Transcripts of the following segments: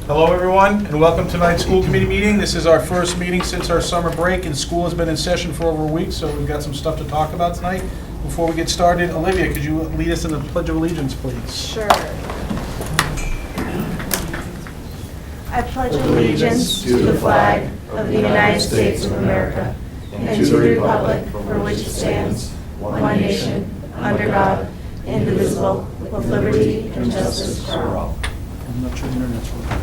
Hello, everyone, and welcome to tonight's school committee meeting. This is our first meeting since our summer break, and school has been in session for over a week, so we've got some stuff to talk about tonight. Before we get started, Olivia, could you lead us in the Pledge of Allegiance, please? Sure. I pledge allegiance to the flag of the United States of America and to the republic for which it stands, one nation, under God, indivisible, with liberty and justice for all. I'm not sure the internet's working.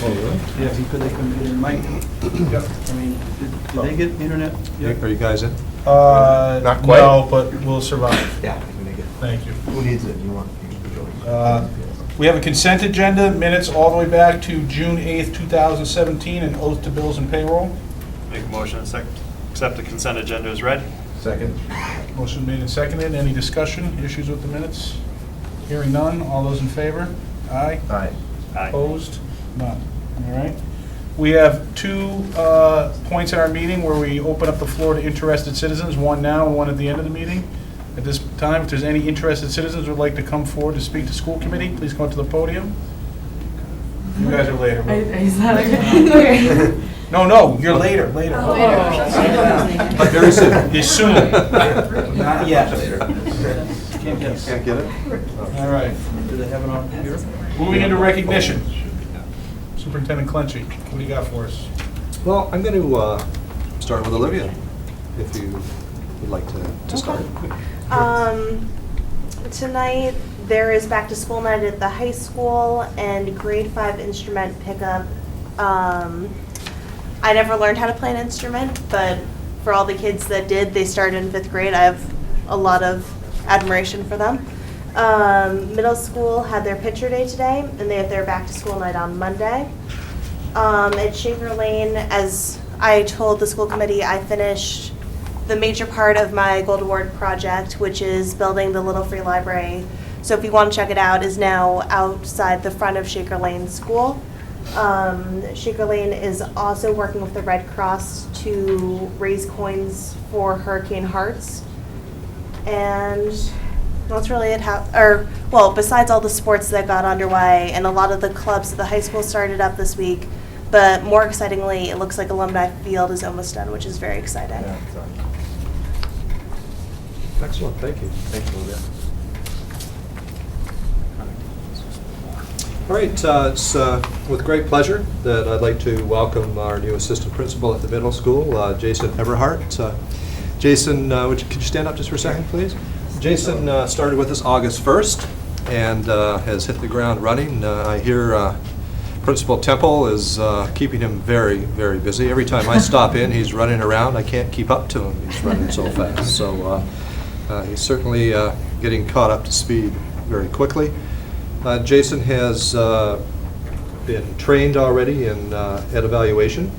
Oh, really? Yeah, if you could, they couldn't, it might. Yep. I mean, did they get internet? Yep. Are you guys in? Not quite. No, but we'll survive. Yeah, we can make it. Thank you. Who needs it? You want? We have a consent agenda, minutes all the way back to June 8th, 2017, and oath to bills and payroll. Make a motion to accept the consent agenda as read. Second. Motion made and seconded. Any discussion, issues with the minutes? Hearing none. All those in favor? Aye. Aye. Aye. Opposed? None. All right. We have two points in our meeting where we open up the floor to interested citizens, one now and one at the end of the meeting. At this time, if there's any interested citizens who would like to come forward to speak to school committee, please come to the podium. You guys are later. Is that okay? No, you're later. But very soon. You're soon. Not yet. Can't get it? All right. Do they have it on here? Moving into recognition. Superintendent Clenchey, what do you got for us? Well, I'm going to start with Olivia, if you would like to start. Tonight, there is back to school night at the high school and grade 5 instrument pickup. I never learned how to play an instrument, but for all the kids that did, they started in 5th grade. I have a lot of admiration for them. Middle school had their picture day today, and they have their back to school night on Monday. At Shaker Lane, as I told the school committee, I finished the major part of my Gold Award project, which is building the Little Free Library. So if you want to check it out, is now outside the front of Shaker Lane School. Shaker Lane is also working with the Red Cross to raise coins for Hurricane Hearts. And that's really it. Besides all the sports that got underway and a lot of the clubs at the high school started up this week, but more excitingly, it looks like Alumni Field is almost done, which is very exciting. Yeah, excellent, thank you. Thank you, Olivia. All right, it's with great pleasure that I'd like to welcome our new assistant principal at the middle school, Jason Everhart. Jason, could you stand up just for a second, please? Jason started with us August 1st and has hit the ground running. I hear Principal Temple is keeping him very, very busy. Every time I stop in, he's running around. I can't keep up to him. He's running so fast. So he's certainly getting caught up to speed very quickly. Jason has been trained already in ed evaluation.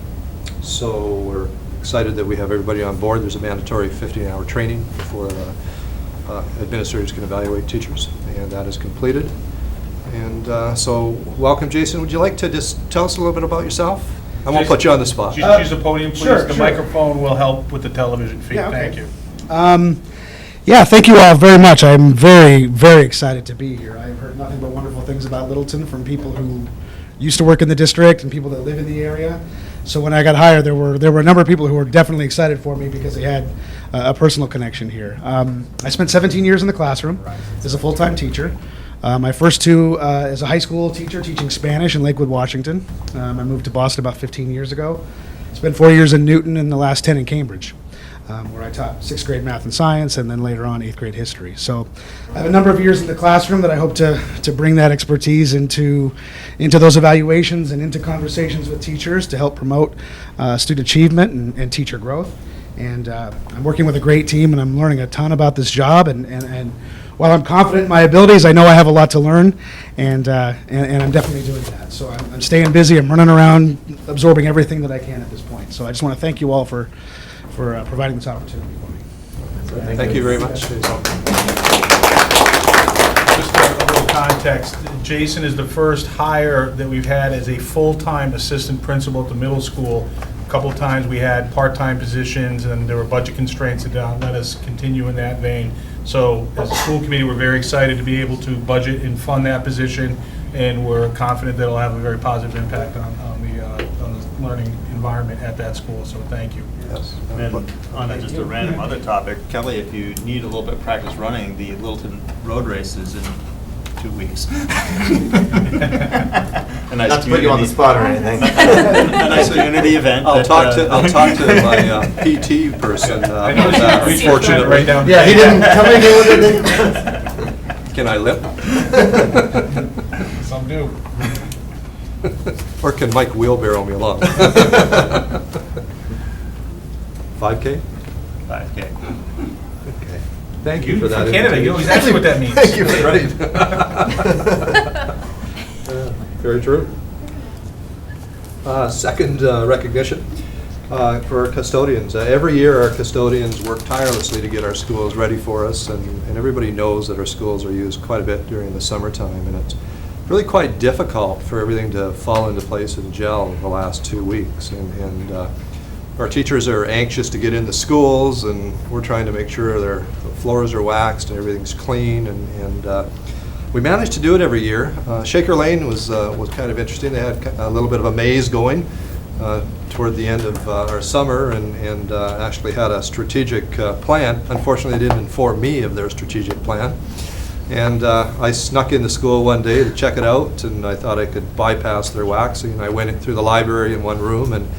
So we're excited that we have everybody on board. There's a mandatory 15-hour training before administrators can evaluate teachers, and that is completed. And so, welcome, Jason. Would you like to just tell us a little bit about yourself? I won't put you on the spot. Just use the podium, please. Sure, The sure. microphone will help with the television feed. Yeah, okay. Thank you. Thank you all very much. I'm very, very excited to be here. I've heard nothing but wonderful things about Littleton from people who used to work in the district and people that live in the area. So when I got hired, there were a number of people who were definitely excited for me because they had a personal connection here. I spent 17 years in the classroom as a full-time teacher. My first two as a high school teacher teaching Spanish in Lakewood, Washington. I moved to Boston about 15 years ago. Spent 4 years in Newton and the last 10 in Cambridge, where I taught 6th grade math and science and then later on 8th grade history. So I have a number of years in the classroom that I hope to bring that expertise into those evaluations and into conversations with teachers to help promote student achievement and teacher growth. And I'm working with a great team and I'm learning a ton about this job and while I'm confident in my abilities, I know I have a lot to learn, and I'm definitely doing that. So I'm staying busy. I'm running around, absorbing everything that I can at this point. So I just want to thank you all for providing this opportunity for me. Thank you very much. Just a little context. Jason is the first hire that we've had as a full-time assistant principal at the middle school. A couple of times we had part-time positions, and there were budget constraints that don't let us continue in that vein. So as a school committee, we're very excited to be able to budget and fund that position and we're confident that it'll have a very positive impact on the learning environment at that school, so thank you. Yes. And on just a random other topic, Kelly, if you need a little bit of practice running, the Littleton Road Race is in 2 weeks. Not to put you on the spot or anything. A nice community event. I'll that, talk to my PT person. I know about she's that. fortunate right down. Yeah, he didn't tell me anything. Can I limp? Some do. Or can Mike wheelbarrow me along? 5K? 5K. Okay. Thank you for that. From Canada, you know exactly what that means. Thank you. Right. Very true. Second recognition for our custodians. Every year, our custodians work tirelessly to get our schools ready for us, and everybody knows that our schools are used quite a bit during the summertime, and it's really quite difficult for everything to fall into place and gel the last 2 weeks. And our teachers are anxious to get into schools, and we're trying to make sure their floors are waxed and everything's clean. And we managed to do it every year. Shaker Lane was kind of interesting. They had a little bit of a maze going toward the end of our summer, and actually had a strategic plan. Unfortunately, they didn't inform me of their strategic plan. And I snuck into school one day to check it out, and I thought I could bypass their waxing. And I went in through the library in one room and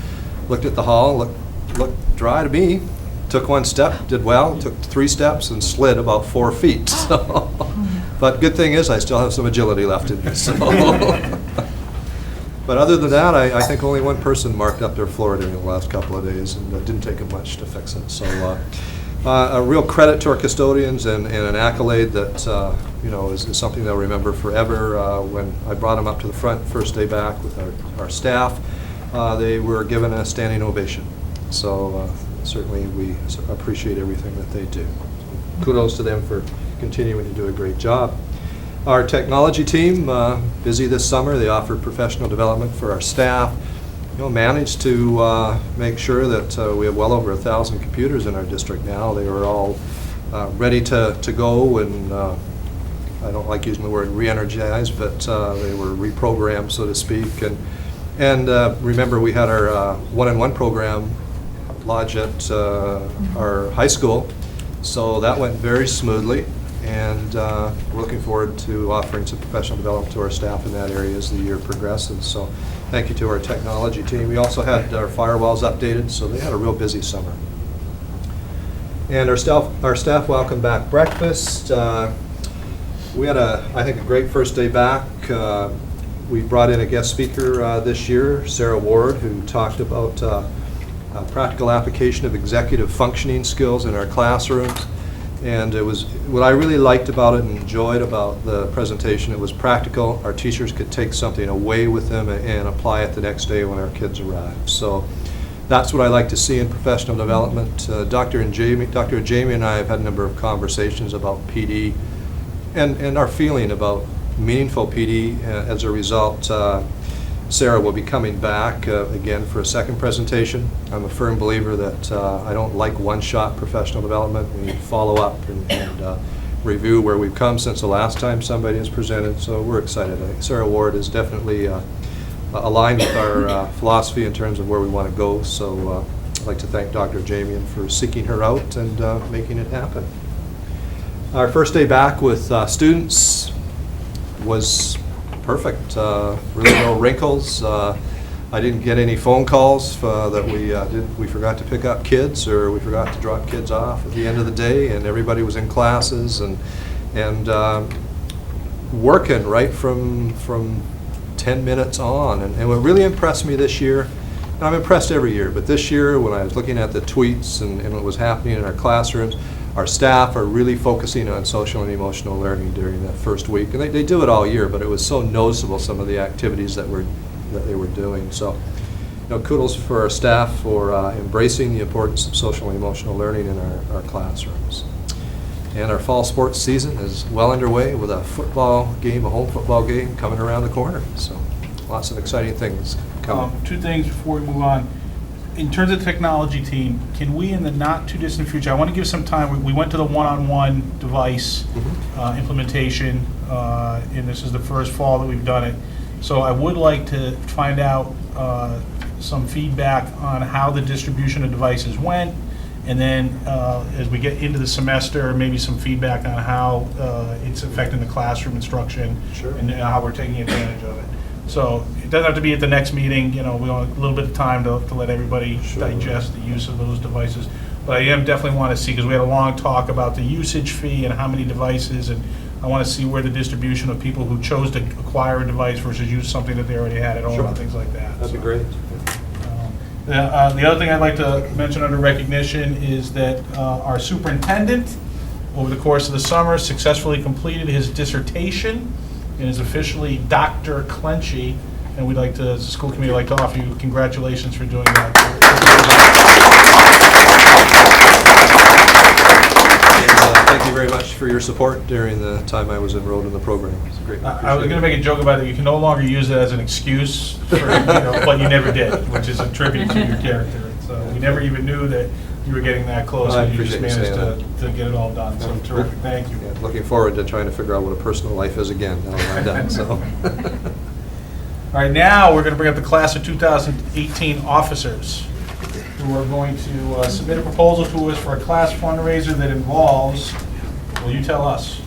looked at the hall, looked dry to me. Took one step, did well, took 3 steps and slid about 4 feet. So, but good thing is I still have some agility left in me. So. But other than that, I think only one person marked up their floor during the last couple of days, and it didn't take them much to fix it. So a real credit to our custodians, and an accolade that is something they'll remember forever. When I brought them up to the front first day back with our staff, they were given a standing ovation. So certainly we appreciate everything that they do. Kudos to them for continuing to do a great job. Our technology team, busy this summer. They offered professional development for our staff. Managed to make sure that we have well over 1,000 computers in our district now. They were all ready to go, and I don't like using the word re-energized, but they were reprogrammed, so to speak. And remember, we had our one-on-one program lodge at our high school, so that went very smoothly. And we're looking forward to offering some professional development to our staff in that area as the year progresses. So thank you to our technology team. We also had our firewalls updated, so they had a real busy summer. And our staff welcome back breakfast. We had I think a great first day back. We brought in a guest speaker this year, Sarah Ward, who talked about practical application of executive functioning skills in our classrooms. And it was what I really liked about it and enjoyed about the presentation. It was practical. Our teachers could take something away with them and apply it the next day when our kids arrived. So that's what I like to see in professional development. Dr. Jamie and I have had a number of conversations about PD and our feeling about meaningful PD. As a result, Sarah will be coming back again for a second presentation. I'm a firm believer that I don't like one-shot professional development. We need to follow up and review where we've come since the last time somebody has presented, so we're excited. I think Sarah Ward is definitely aligned with our philosophy in terms of where we want to go, so I'd like to thank Dr. Jamian for seeking her out and making it happen. Our first day back with students was perfect. Really no wrinkles. I didn't get any phone calls that we forgot to pick up kids or we forgot to drop kids off at the end of the day, and everybody was in classes and working right from 10 minutes on. And what really impressed me this year, and I'm impressed every year, but this year when I was looking at the tweets and what was happening in our classrooms, our staff are really focusing on social and emotional learning during that first week. And they do it all year, but it was so noticeable, some of the activities that they were doing. So, kudos for our staff for embracing the importance of social and emotional learning in our classrooms. And our fall sports season is well underway with a home football game coming around the corner. So lots of exciting things coming. 2 things before we move on. in terms of technology team, can we in the not too distant future, I want to give some time, we went to the one-on-one device implementation, and this is the first fall that we've done it. So I would like to find out some feedback on how the distribution of devices went, and then as we get into the semester, maybe some feedback on how it's affecting the classroom instruction. Sure. And how we're taking advantage of it. So it doesn't have to be at the next meeting, you know, we want a little bit of time to let everybody digest the use of those devices. But I definitely want to see, because we had a long talk about the usage fee and how many devices, and I want to see where the distribution of people who chose to acquire a device versus use something that they already had at home and things like that. That'd be So, great. the other thing I'd like to mention under recognition is that our superintendent, over the course of the summer, successfully completed his dissertation and is officially Dr. Clenchy, and we'd like to, as a school committee, like to offer you congratulations for doing that. Thank you very much for your support during the time I was enrolled in the program. It's great. I was going to make a joke about it. You can no longer use it as an excuse for what you never did, which is a tribute to your character. So we never even knew that you were getting that close, I and you just appreciate you managed saying to get it all done. So terrific. Thank you. Yeah, looking forward to trying to figure out what a personal life is again now that I'm done, so. All right, now we're going to bring up the class of 2018 officers, who are going to submit a proposal to us for a class fundraiser that involves, well, you tell us.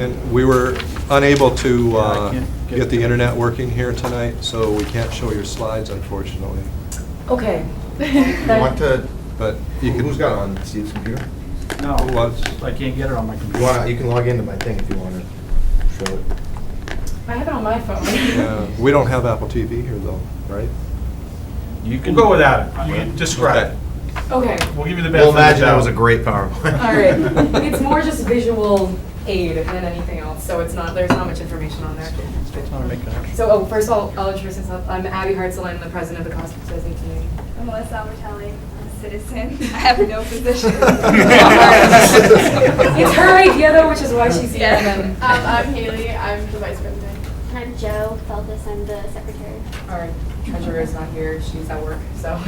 And we were unable to get the internet working here tonight, so we can't show your slides, unfortunately. Okay. You want to, But you can. who's got it on Steve's computer? No, Who was? I can't get it on my computer. You can log into my thing if you want to show it. I have it on my phone. We don't have Apple TV here, though, right? You can go without it. You can describe it. Okay. We'll give you the benefit We'll of the imagine doubt. that was a great PowerPoint. All right. It's more just visual aid than anything else, so it's not. There's not much information on there. So, first of all, I'll introduce myself. I'm Abby Hartzell. I'm the president of the Class of 2018. I'm Melissa Albertelli. I'm a citizen. I have no position. It's her idea, though, which is why she's here. Yeah. And then, I'm Haley. I'm the vice president. And I'm Jo Feltus, I'm the secretary. our treasurer is not here. She's at work, so.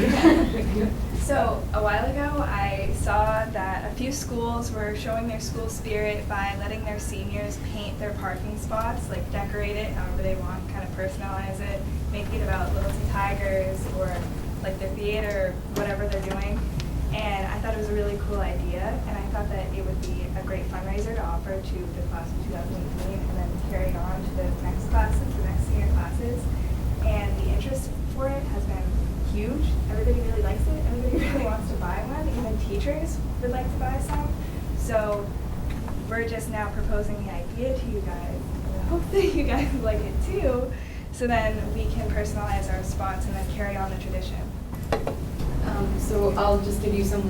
So a while ago, I saw that a few schools were showing their school spirit by letting their seniors paint their parking spots, like decorate it however they want, kind of personalize it, make it about Littleton Tigers or like their theater, whatever they're doing. And I thought it was a really cool idea, and I thought that it would be a great fundraiser to offer to the class of 2018 and then carry it on to the next classes, the next senior classes. And the interest for it has been huge. Everybody really likes it. Everybody really wants to buy one. Even teachers would like to buy some. So we're just now proposing the idea to you guys. And I hope that you guys like it too. So then we can personalize our spots and then carry on the tradition. So I'll just give you some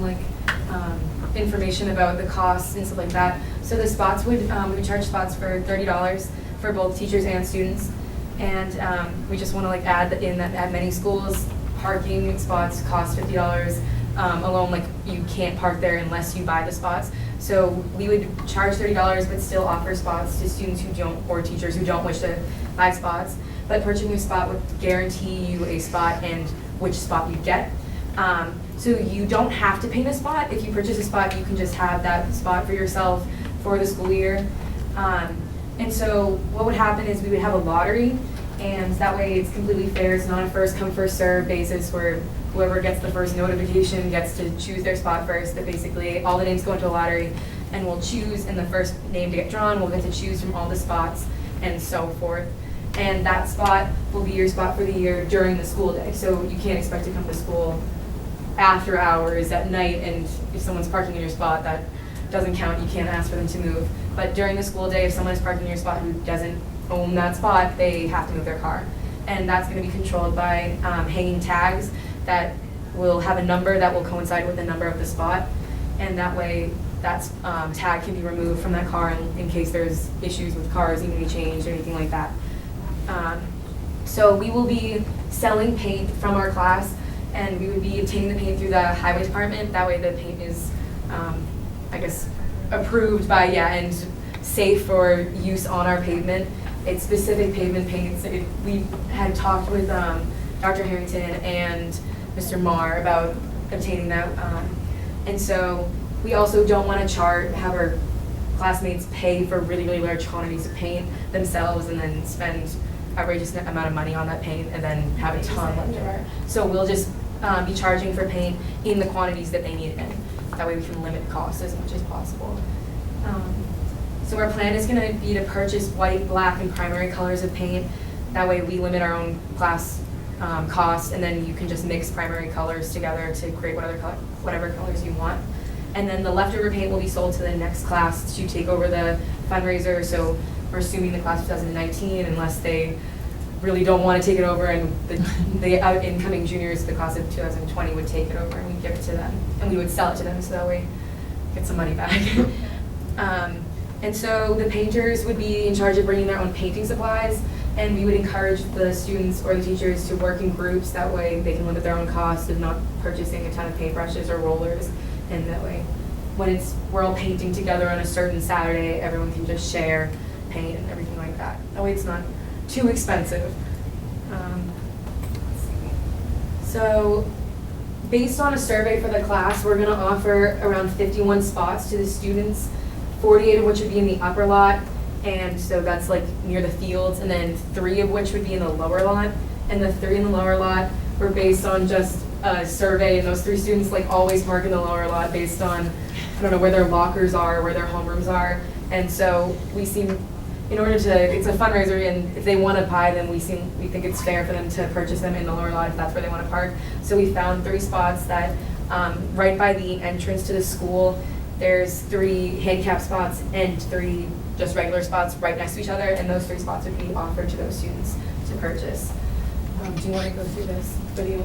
information about the costs and stuff like that. So the spots we would charge spots for $30 for both teachers and students, and we just want to add in that at many schools parking spots cost $50 alone. Like you can't park there unless you buy the spots. So we would charge $30 but still offer spots to students who don't, or teachers who don't wish to buy spots. But purchasing a spot would guarantee you a spot and which spot you get. So you don't have to paint a spot. If you purchase a spot, you can just have that spot for yourself for the school year. And so what would happen is we would have a lottery, and that way it's completely fair. It's not a first come, first serve basis where whoever gets the first notification gets to choose their spot first. But basically all the names go into a lottery, and we'll choose, and the first name to get drawn will get to choose from all the spots and so forth. And that spot will be your spot for the year during the school day. So you can't expect to come to school after hours at night, and if someone's parking in your spot, that doesn't count. You can't ask for them to move. But during the school day, if someone is parking in your spot who doesn't own that spot, they have to move their car. And that's going to be controlled by hanging tags that will have a number that will coincide with the number of the spot. And that way, that tag can be removed from that car in case there's issues with cars needing to be changed or anything like that. So we will be selling paint from our class, and we would be obtaining the paint through the highway department. That way the paint is, I guess, approved by, and safe for use on our pavement. It's specific pavement paints. We had talked with Dr. Harrington and Mr. Marr about obtaining that. And so we also don't want to have our classmates pay for really, really large quantities of paint themselves and then spend outrageous amount of money on that paint and then have a ton left over. So we'll just be charging for paint in the quantities that they need it in. That way we can limit costs as much as possible. So our plan is going to be to purchase white, black, and primary colors of paint. That way we limit our own class cost, and then you can just mix primary colors together to create whatever colors you want. And then the leftover paint will be sold to the next class to take over the fundraiser. So we're assuming the class of 2019, unless they really don't want to take it over, and the incoming juniors, the class of 2020, would take it over and we'd give it to them. And we would sell it to them so that way get some money back. And so the painters would be in charge of bringing their own painting supplies, and we would encourage the students or the teachers to work in groups. That way they can limit their own costs of not purchasing a ton of paintbrushes or rollers. And that way, when we're all painting together on a certain Saturday, everyone can just share paint and everything like that. That way it's not too expensive. Let's see. So based on a survey for the class, we're gonna offer around 51 spots to the students, 48 of which would be in the upper lot, and so that's like near the fields, and then 3 of which would be in the lower lot. And the 3 in the lower lot were based on just a survey, and those 3 students like always park in the lower lot based on, I don't know, where their lockers are, where their homerooms are. And so we seem, in order to, it's a fundraiser, and if they want to buy them, we think it's fair for them to purchase them in the lower lot if that's where they want to park. So we found 3 spots that, right by the entrance to the school, there's 3 handicap spots and 3 just regular spots right next to each other, and those 3 spots would be offered to those students to purchase. Do you want to go through this video?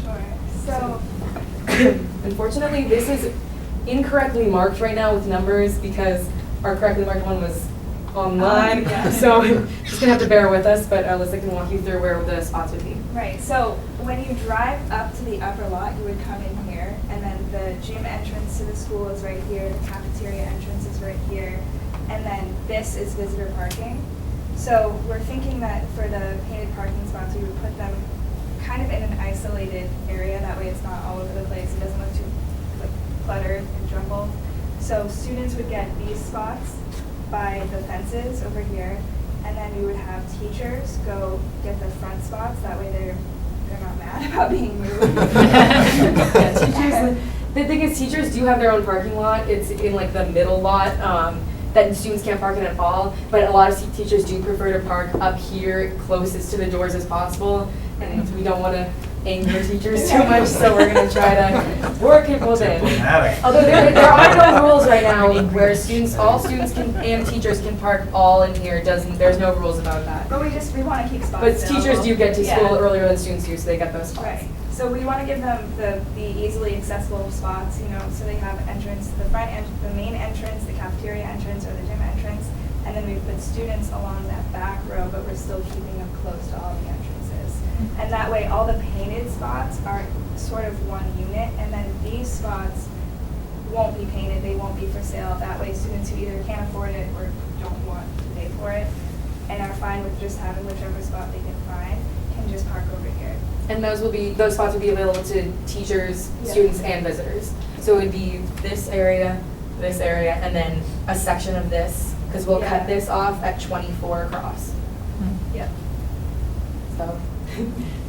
Sure. So, unfortunately, this is incorrectly marked right now with numbers because our correctly marked one was online. Yeah. So just gonna have to bear with us, but Alyssa can walk you through where the spots would be. right, so when you drive up to the upper lot, you would come in here, and then the gym entrance to the school is right here, the cafeteria entrance is right here, and then this is visitor parking. So we're thinking that for the painted parking spots, we would put them kind of in an isolated area. That way it's not all over the place. It doesn't look too like cluttered and jumbled. So students would get these spots by the fences over here, and then we would have teachers go get the front spots. That way they're not mad about being moved. Yeah, teachers, the thing is, teachers do have their own parking lot. It's in like the middle lot. That students can't park in at all, but a lot of teachers do prefer to park up here closest to the doors as possible, and we don't want to anger teachers too much, so we're going to try to work it within. Although there are no rules right now where all students can and teachers can park all in here. There's no rules about that. But we want to keep spots. But teachers do get to school Yeah. earlier than students do, so they get those spots. Right. So we want to give them the easily accessible spots, so they have entrance, the main entrance, the cafeteria entrance, or the gym entrance, and then we put students along that back row, but we're still keeping them close to all the entrances. And that way, all the painted spots are sort of one unit, and then these spots won't be painted, they won't be for sale. That way, students who either can't afford it or don't want to pay for it, and are fine with just having whichever spot they can find, can just park over here. And those spots would be available to teachers, Yeah. students, and visitors. So it would be this area, and then a section of this, because we'll Yeah. cut this off at 24 across. Yep. So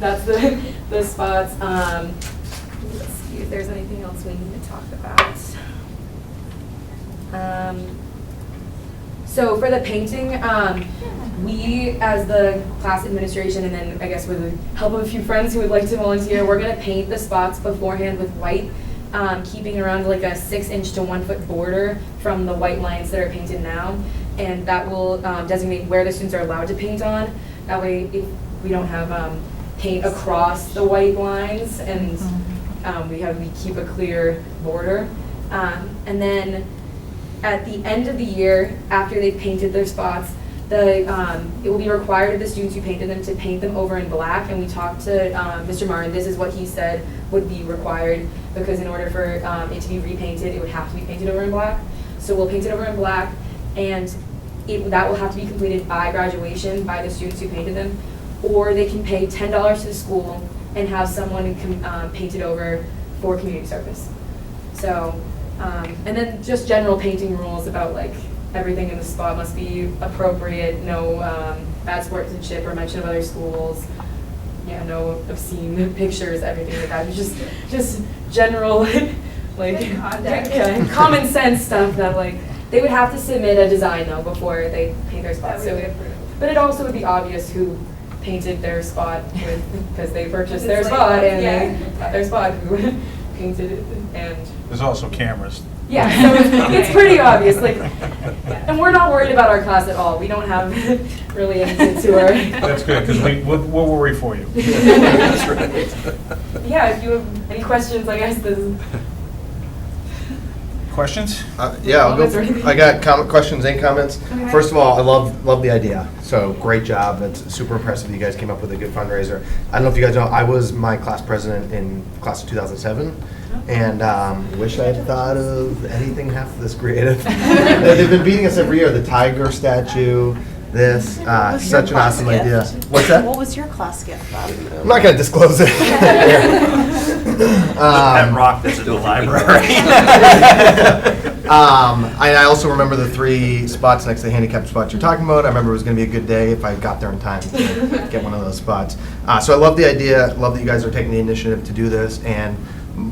that's the spots. Let's see if there's anything else we need to talk about. So for the painting, we as the class administration, and then I guess with the help of a few friends who would like to volunteer, we're gonna paint the spots beforehand with white, keeping around like a 6-inch to 1 foot border from the white lines that are painted now. And that will designate where the students are allowed to paint on. That way, if we don't have paint across the white lines, and we keep a clear border. And then at the end of the year, after they've painted their spots, it will be required of the students who painted them to paint them over in black. And we talked to Mr. Martin. This is what he said would be required, because in order for it to be repainted, it would have to be painted over in black. So we'll paint it over in black. And that will have to be completed by graduation by the students who painted them, or they can pay $10 to the school and have someone paint it over for community service. So, and then just general painting rules about like everything in the spot must be appropriate, no bad sportsmanship or mention of other schools, yeah, no obscene pictures, everything like that. Just general like yeah, common sense stuff that like they would have to submit a design though before they paint their spot. So, but it also would be obvious who painted their spot because they purchased their spot and they got their spot who painted it. And There's also cameras. yeah, so it's pretty obvious. Like, and we're not worried about our class at all. We don't have really any kids who are. That's good, because we'll worry for you. That's right. Yeah, if you have any questions, I guess this is. Questions? Yeah, I'll Comments or go. anything? I got questions and comments. Okay. First of all, I love the idea. So great job. It's super impressive. You guys came up with a good fundraiser. I don't know if you guys know, I was my class president in class of 2007. And wish I had thought of anything half this creative. They've been beating us every year. The tiger statue, this, such an awesome idea. What's that? What was your class gift, Bob? I'm not going to disclose it. That rock that's in the library. I also remember the 3 spots next to the handicapped spots you're talking about. I remember it was going to be a good day if I got there in time to get one of those spots. So I love the idea. Love that you guys are taking the initiative to do this. And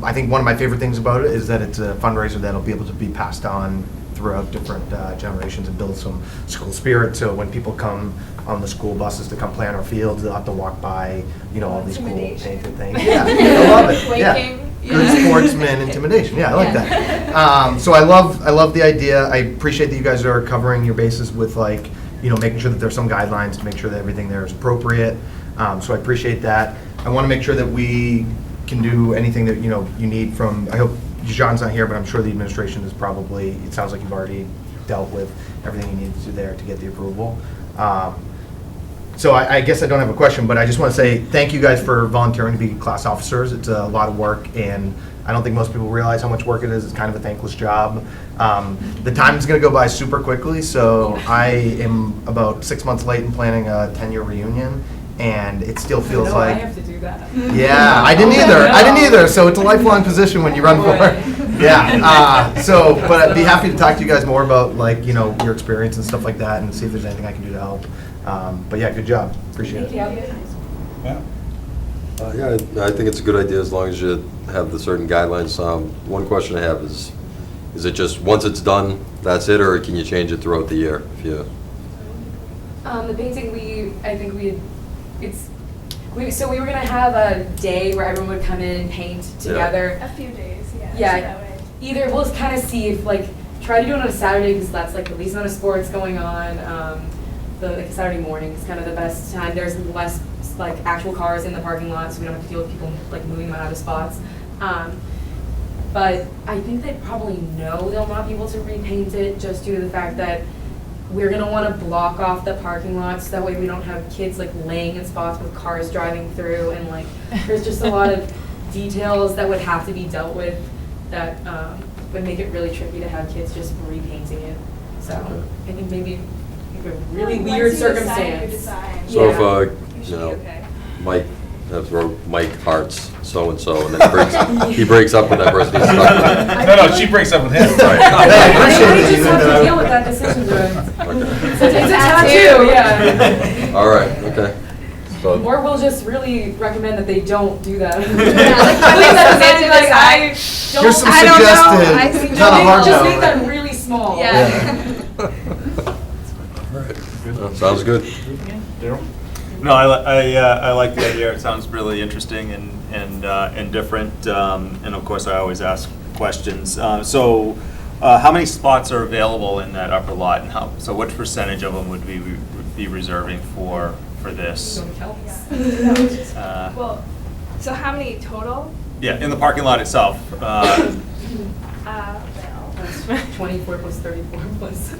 I think one of my favorite things about it is that it's a fundraiser that'll be able to be passed on throughout different generations and build some school spirit. So when people come on the school buses to come play on our fields, they'll have to walk by, all these cool painted things. Yeah, I love it. Yeah. Good sportsman intimidation. Yeah, I like that. So I love the idea. I appreciate that you guys are covering your bases with making sure that there's some guidelines to make sure that everything there is appropriate. So I appreciate that. I want to make sure that we can do anything that you need from. I hope Jean's not here, but I'm sure the administration is probably. It sounds like you've already dealt with everything you need to do there to get the approval. So I guess I don't have a question, but I just want to say thank you guys for volunteering to be class officers. It's a lot of work, and I don't think most people realize how much work it is. It's kind of a thankless job. The time is going to go by super quickly, so I am about 6 months late in planning a 10-year reunion, and it still feels I like. have to do that. Yeah, I didn't either. So it's a lifelong position when you run for it. Yeah. But I'd be happy to talk to you guys more about your experience and stuff like that, and see if there's anything I can do to help. But yeah, good job. Appreciate it. Yeah. Yeah, I think it's a good idea as long as you have the certain guidelines. One question I have is it just once it's done, that's it, or can you change it throughout the year? The painting, so we were gonna have a day where everyone would come in and paint together. A few days, yeah. Yeah, so that way. either we'll kind of see if try to do it on a Saturday because that's the least amount of sports going on. The Saturday morning is kind of the best time. There's less actual cars in the parking lot, so we don't have to deal with people moving them out of spots. But I think they probably know they'll not be able to repaint it just due to the fact that we're gonna want to block off the parking lots. That way we don't have kids laying in spots with cars driving through, and there's just a lot of details that would have to be dealt with that would make it really tricky to have kids just repainting it. So I think maybe a really weird circumstance. So Yeah. if Mike wrote Mike Hearts so-and-so, and then he breaks up with that person, he's stuck with it. No, she breaks up with him. I just have to deal with that decision, It's a tattoo, yeah. All right, okay. So, Or we'll just really recommend that they don't do that. Here's some I don't know. suggested, not a hard Just no. make that really small. sounds good. No, I like the idea. It sounds really interesting and different. And of course, I always ask questions. So, how many spots are available in that upper lot, and so what percentage of them would we be reserving for this? Well, so how many total? Yeah, in the parking lot itself. Well, 24 plus 34 plus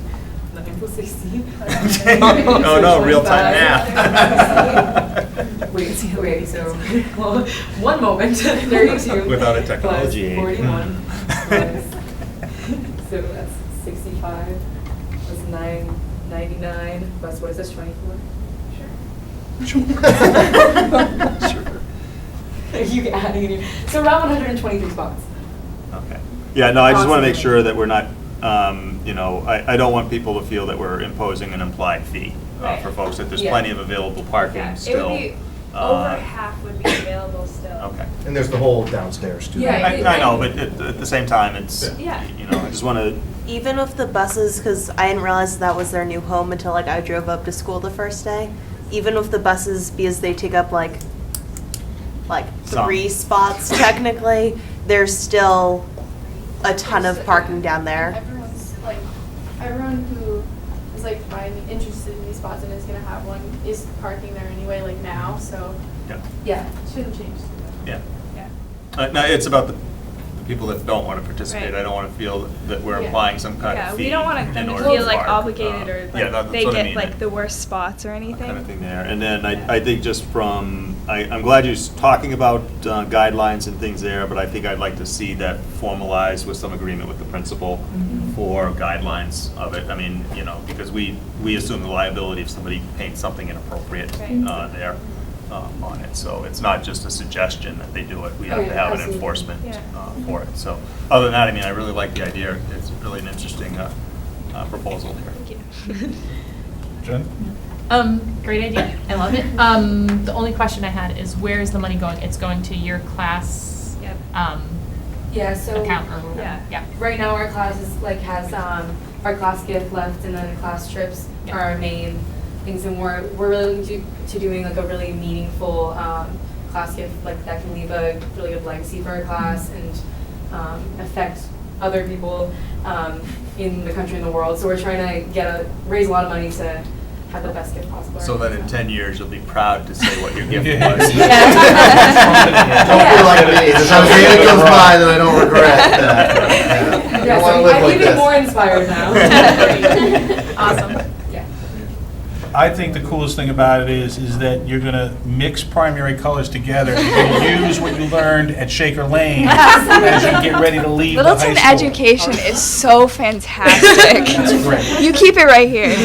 9 plus 16. No, real-time math. Wait, so, well, one moment, 32. Without a technology plus aid. 41 plus, so that's 65 plus 9 99 plus, what is this, 24? Are you adding any? So around 123 spots. Okay. Yeah, no, I just want to make Awesome. sure that we're not, I don't want people to feel that we're imposing an implied fee Right. for folks, that there's Yeah. plenty of available parking Yeah, still. it would be, over half would be available still. Okay. And there's the whole downstairs too. Yeah. I know, but at the same time, it's, Yeah. I just want to, Even with the buses, because I didn't realize that was their new home until like I drove up to school the first day. Even with the buses, because they take up like Some. 3 spots technically, there's still a ton of parking down there. Everyone's like, everyone who is like interested in these spots and is gonna have one is parking there anyway, like now, so yeah. Yeah. shouldn't change. Yeah. Yeah. No, it's about the people that don't want to participate. Right. I don't want to feel that we're Yeah. implying some kind Yeah, of fee. we don't want them in to order feel like park. obligated or Yeah, like that's they what I get mean. like the worst spots or anything. Kind of thing there. And then I think just from, I'm glad you're talking about guidelines and things there, but I think I'd like to see that formalized with some agreement with the principal for guidelines of it. I mean, because we assume the liability if somebody paints something inappropriate Right. there on it. So it's not just a suggestion that they do it. We have Oh, to yeah, have an absolutely. enforcement Yeah. for it. So other than that, I mean, I really like the idea. It's really an interesting proposal here. Thank you. Jen? Great idea. I love it. The only question I had is where is the money going? It's going to your class Yep. Yeah, so. account or whatever. Yeah. Yeah. Right now, our class is has our class gift left, and then the class trips Yeah. are our main things, and we're really looking to doing like a really meaningful class gift, like that can leave a really good legacy for our class and affect other people in the country and the world. So we're trying to raise a lot of money to have the best gift possible. So that in 10 years, you'll be proud to say what your gift Yeah. was. Don't be like me, there's not a day that goes by that I don't regret that. I Yeah, don't wanna so live I'm like even this. more inspired now. Awesome. Yeah. I think the coolest thing about it is that you're going to mix primary colors together. You're going to use what you learned at Shaker Lane as you get ready to leave the high Littleton school. education is so fantastic. That's great. You keep it right here.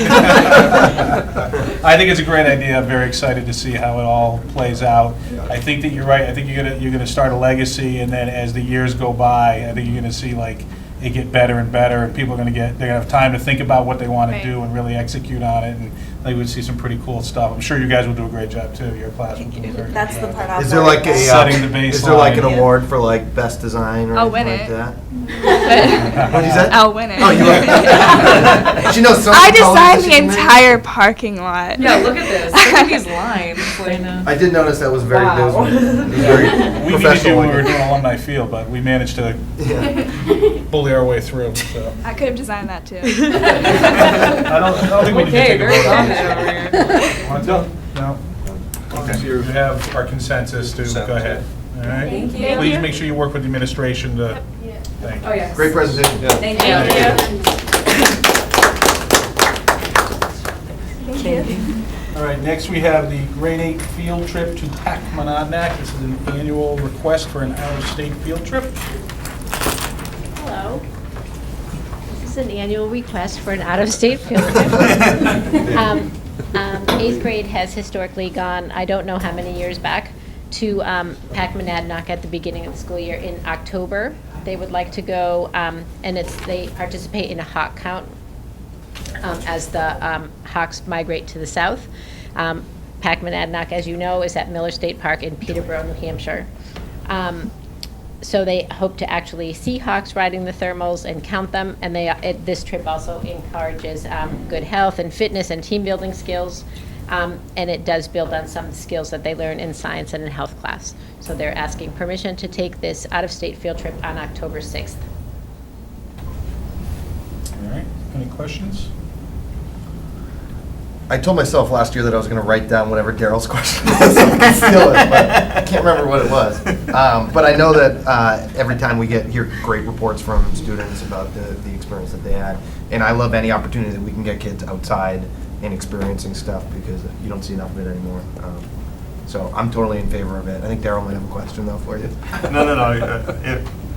I think it's a great idea. I'm very excited to see how it all plays out. I think that you're right. I think you're gonna start a legacy, and then as the years go by, I think you're gonna see like it get better and better, and people are they're gonna have time to think about what they want Right. to do and really execute on it, and I think we'd see some pretty cool stuff. I'm sure you guys will do a great job too. Your class will do a very good That's the job. part I'm Is there like worried a, about. Setting the is there like an baseline. award for like best design or I'll anything win like it. that? What is that? I'll win it. Oh, you win. She knows so I many colors that designed she the can make. entire parking lot. Yeah, look at this. Look at these lines. I know. I did notice that was very, that was Wow. very We needed you professional. when we were doing alumni field, but we managed to Yeah. bully our way through. So I could have designed that too. I don't think we need to Okay, take a very vote on confident over this. here. Want to? No. Okay. You have our consensus to go ahead. All right. Thank you. Please make sure you work with the administration to. Yeah. Thank Oh, you. yes. Great presentation. Thank you. All right. Next, we have the grade 8 field trip to Pac-Monadnock. This is an annual request for an out-of-state field trip. Hello. This is an annual request for an out-of-state field trip. Eighth grade has historically gone, I don't know how many years back, to Pac-Monadnock at the beginning of the school year in October. They would like to go, and they participate in a hawk count as the hawks migrate to the south. Pac-Monadnock, as you know, is at Miller State Park in Peterborough, New Hampshire. So they hope to actually see hawks riding the thermals and count them. And this trip also encourages good health and fitness and team building skills. And it does build on some skills that they learn in science and in health class. So they're asking permission to take this out-of-state field trip on October 6th. All right. Any questions? I told myself last year that I was going to write down whatever Daryl's question was, so I can steal it, but I can't remember what it was. But I know that every time we hear great reports from students about the experience that they had, and I love any opportunity that we can get kids outside and experiencing stuff because you don't see enough of it anymore. So I'm totally in favor of it. I think Daryl might have a question though for you. No.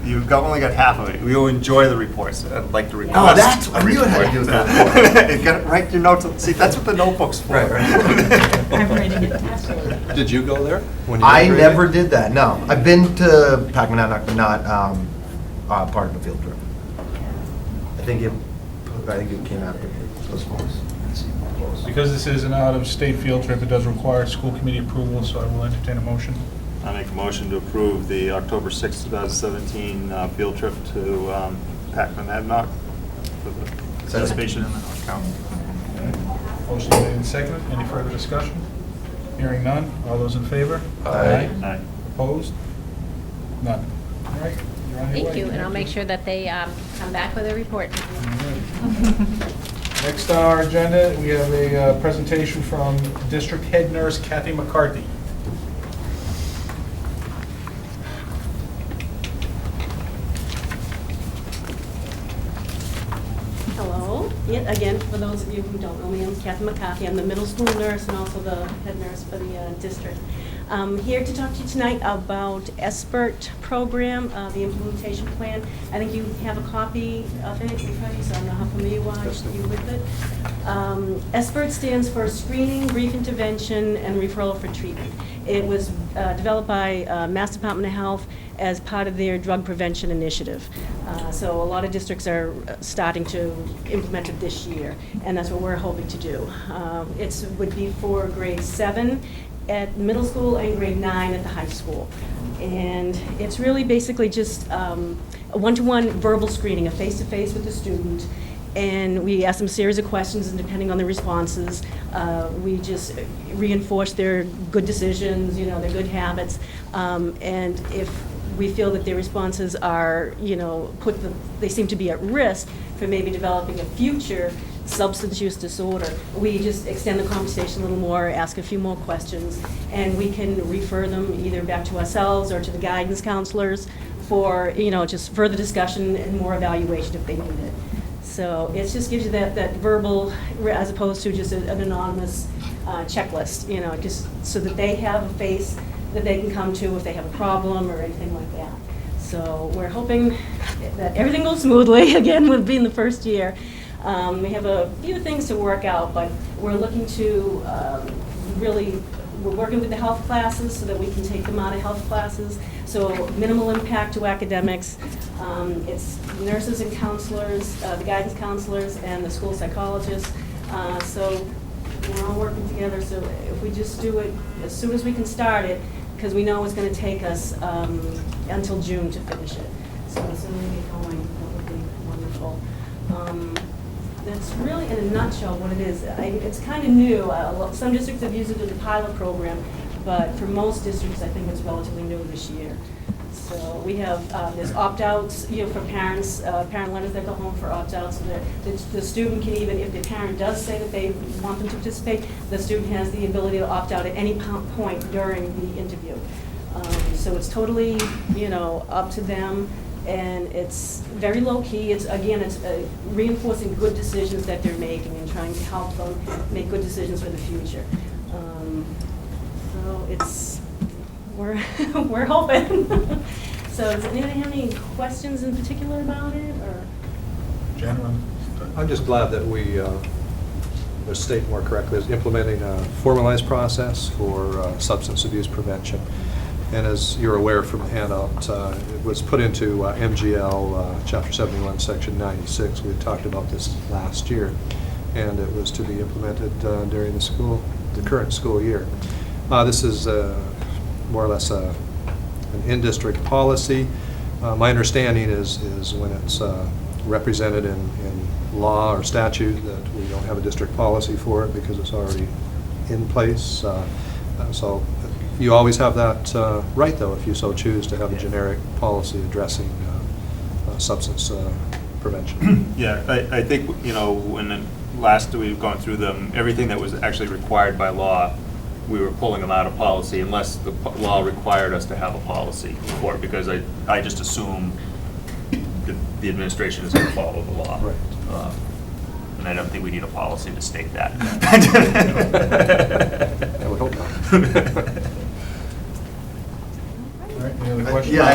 You've only got half of it. We will enjoy the reports. I'd like to request. Oh, that's, I knew it had to do with that. Got to write your notes. See, that's what the notebook's for. Right, right. I'm writing it. Did you go there? when you I were never grading? did that, no. I've been to Pac-Man, but not part of the field trip. I think it came after those schools. Because this is an out-of-state field trip, it does require school committee approval, so I will entertain a motion. I make a motion to approve the October 6, 2017 field trip to Pac-Man for the participation in the North County. Motion made and seconded. Any further discussion? Hearing none. All those in favor? Aye. Aye. Opposed? None. All right. You're on your Thank way. you, and I'll make sure that they come back with a report. Next on our agenda, we have a presentation from District Head Nurse Kathy McCarthy. Hello. Yet again, for those of you who don't know me, I'm Kathy McCarthy. I'm the middle school nurse and also the head nurse for the district. I'm here to talk to you tonight about SBIRT program, the implementation plan. I think you have a copy of it in front of you, so I don't know how familiar you are with it. SBIRT stands for Screening, Brief Intervention, and Referral for Treatment. It was developed by Mass Department of Health as part of their drug prevention initiative. So a lot of districts are starting to implement it this year, and that's what we're hoping to do. It would be for grade 7 at middle school and grade 9 at the high school. And it's really basically just a one-to-one verbal screening, a face-to-face with the student. And we ask them a series of questions, and depending on the responses, we just reinforce their good decisions, their good habits. And if we feel that their responses are, they seem to be at risk for maybe developing a future substance use disorder, we just extend the conversation a little more, ask a few more questions, and we can refer them either back to ourselves or to the guidance counselors for, just further discussion and more evaluation if they need it. So it just gives you that verbal, as opposed to just an anonymous checklist, just so that they have a face that they can come to if they have a problem or anything like that. So we're hoping that everything goes smoothly, again, with being the first year. We have a few things to work out, but we're looking to we're working with the health classes so that we can take them out of health classes. So minimal impact to academics. It's nurses and counselors, the guidance counselors and the school psychologists. So we're all working together. So if we just do it as soon as we can start it, because we know it's going to take us until June to finish it. So as soon as we get going, that would be wonderful. That's really, in a nutshell, what it is. It's kind of new. Some districts have used it as a pilot program, but for most districts, I think it's relatively new this year. So we have, there's opt-outs, for parents, parent letters that go home for opt-outs. So the student can even, if the parent does say that they want them to participate, the student has the ability to opt out at any point during the interview. So it's totally, up to them. And it's very low-key. It's reinforcing good decisions that they're making and trying to help them make good decisions for the future. So we're hoping. So does anybody have any questions in particular about it, or? General. I'm just glad that we, to state more correctly, is implementing a formalized process for substance abuse prevention. And as you're aware from the handout, it was put into MGL Chapter 71, Section 96. We had talked about this last year, and it was to be implemented during the current school year. This is more or less an in-district policy. My understanding is when it's represented in law or statute that we don't have a district policy for it because it's already in place. So you always have that right, though, if you so choose to have a generic policy addressing substance prevention. Yeah, I think, when last we've gone through them, everything that was actually required by law, we were pulling them out of policy unless the law required us to have a policy for it, because I just assume that the administration is going to follow the law. Right. And I don't think we need a policy to state that. I would hope not. All right, any other questions? Yeah,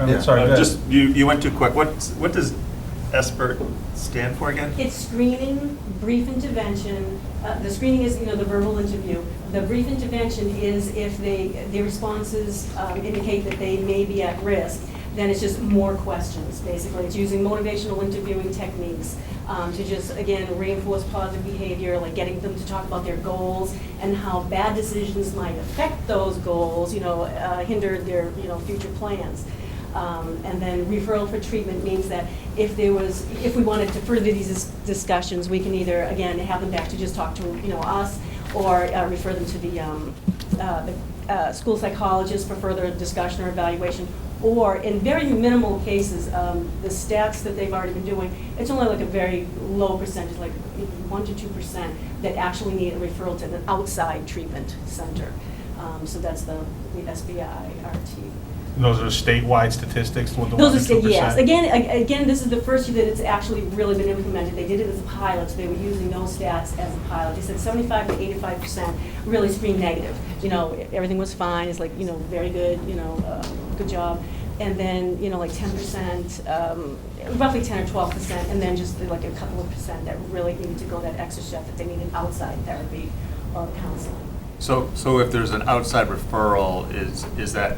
Okay, sorry, go ahead. Just, you went too quick. What does SBIRT stand for again? It's screening, brief intervention. The screening is, the verbal interview. The brief intervention is if their responses indicate that they may be at risk, then it's just more questions, basically. It's using motivational interviewing techniques to just, again, reinforce positive behavior, like getting them to talk about their goals and how bad decisions might affect those goals, hinder their, future plans. And then referral for treatment means that if we wanted to further these discussions, we can either, again, have them back to just talk to, us, or refer them to the school psychologist for further discussion or evaluation. Or in very minimal cases, the stats that they've already been doing, it's only like a very low percentage, like 1 to 2%, that actually need a referral to an outside treatment center. So that's the SBIRT. And those are statewide statistics with the 1 Those to are 2%? yes. Again, this is the first year that it's actually really been implemented. They did it as a pilot, so they were using those stats as a pilot. They said 75 to 85% really screened negative. Everything was fine. It's like, very good, good job. And then, like 10%, roughly 10 or 12%, and then just like a couple of percent that really needed to go that extra step, that they needed outside therapy or counseling. So if there's an outside referral, is that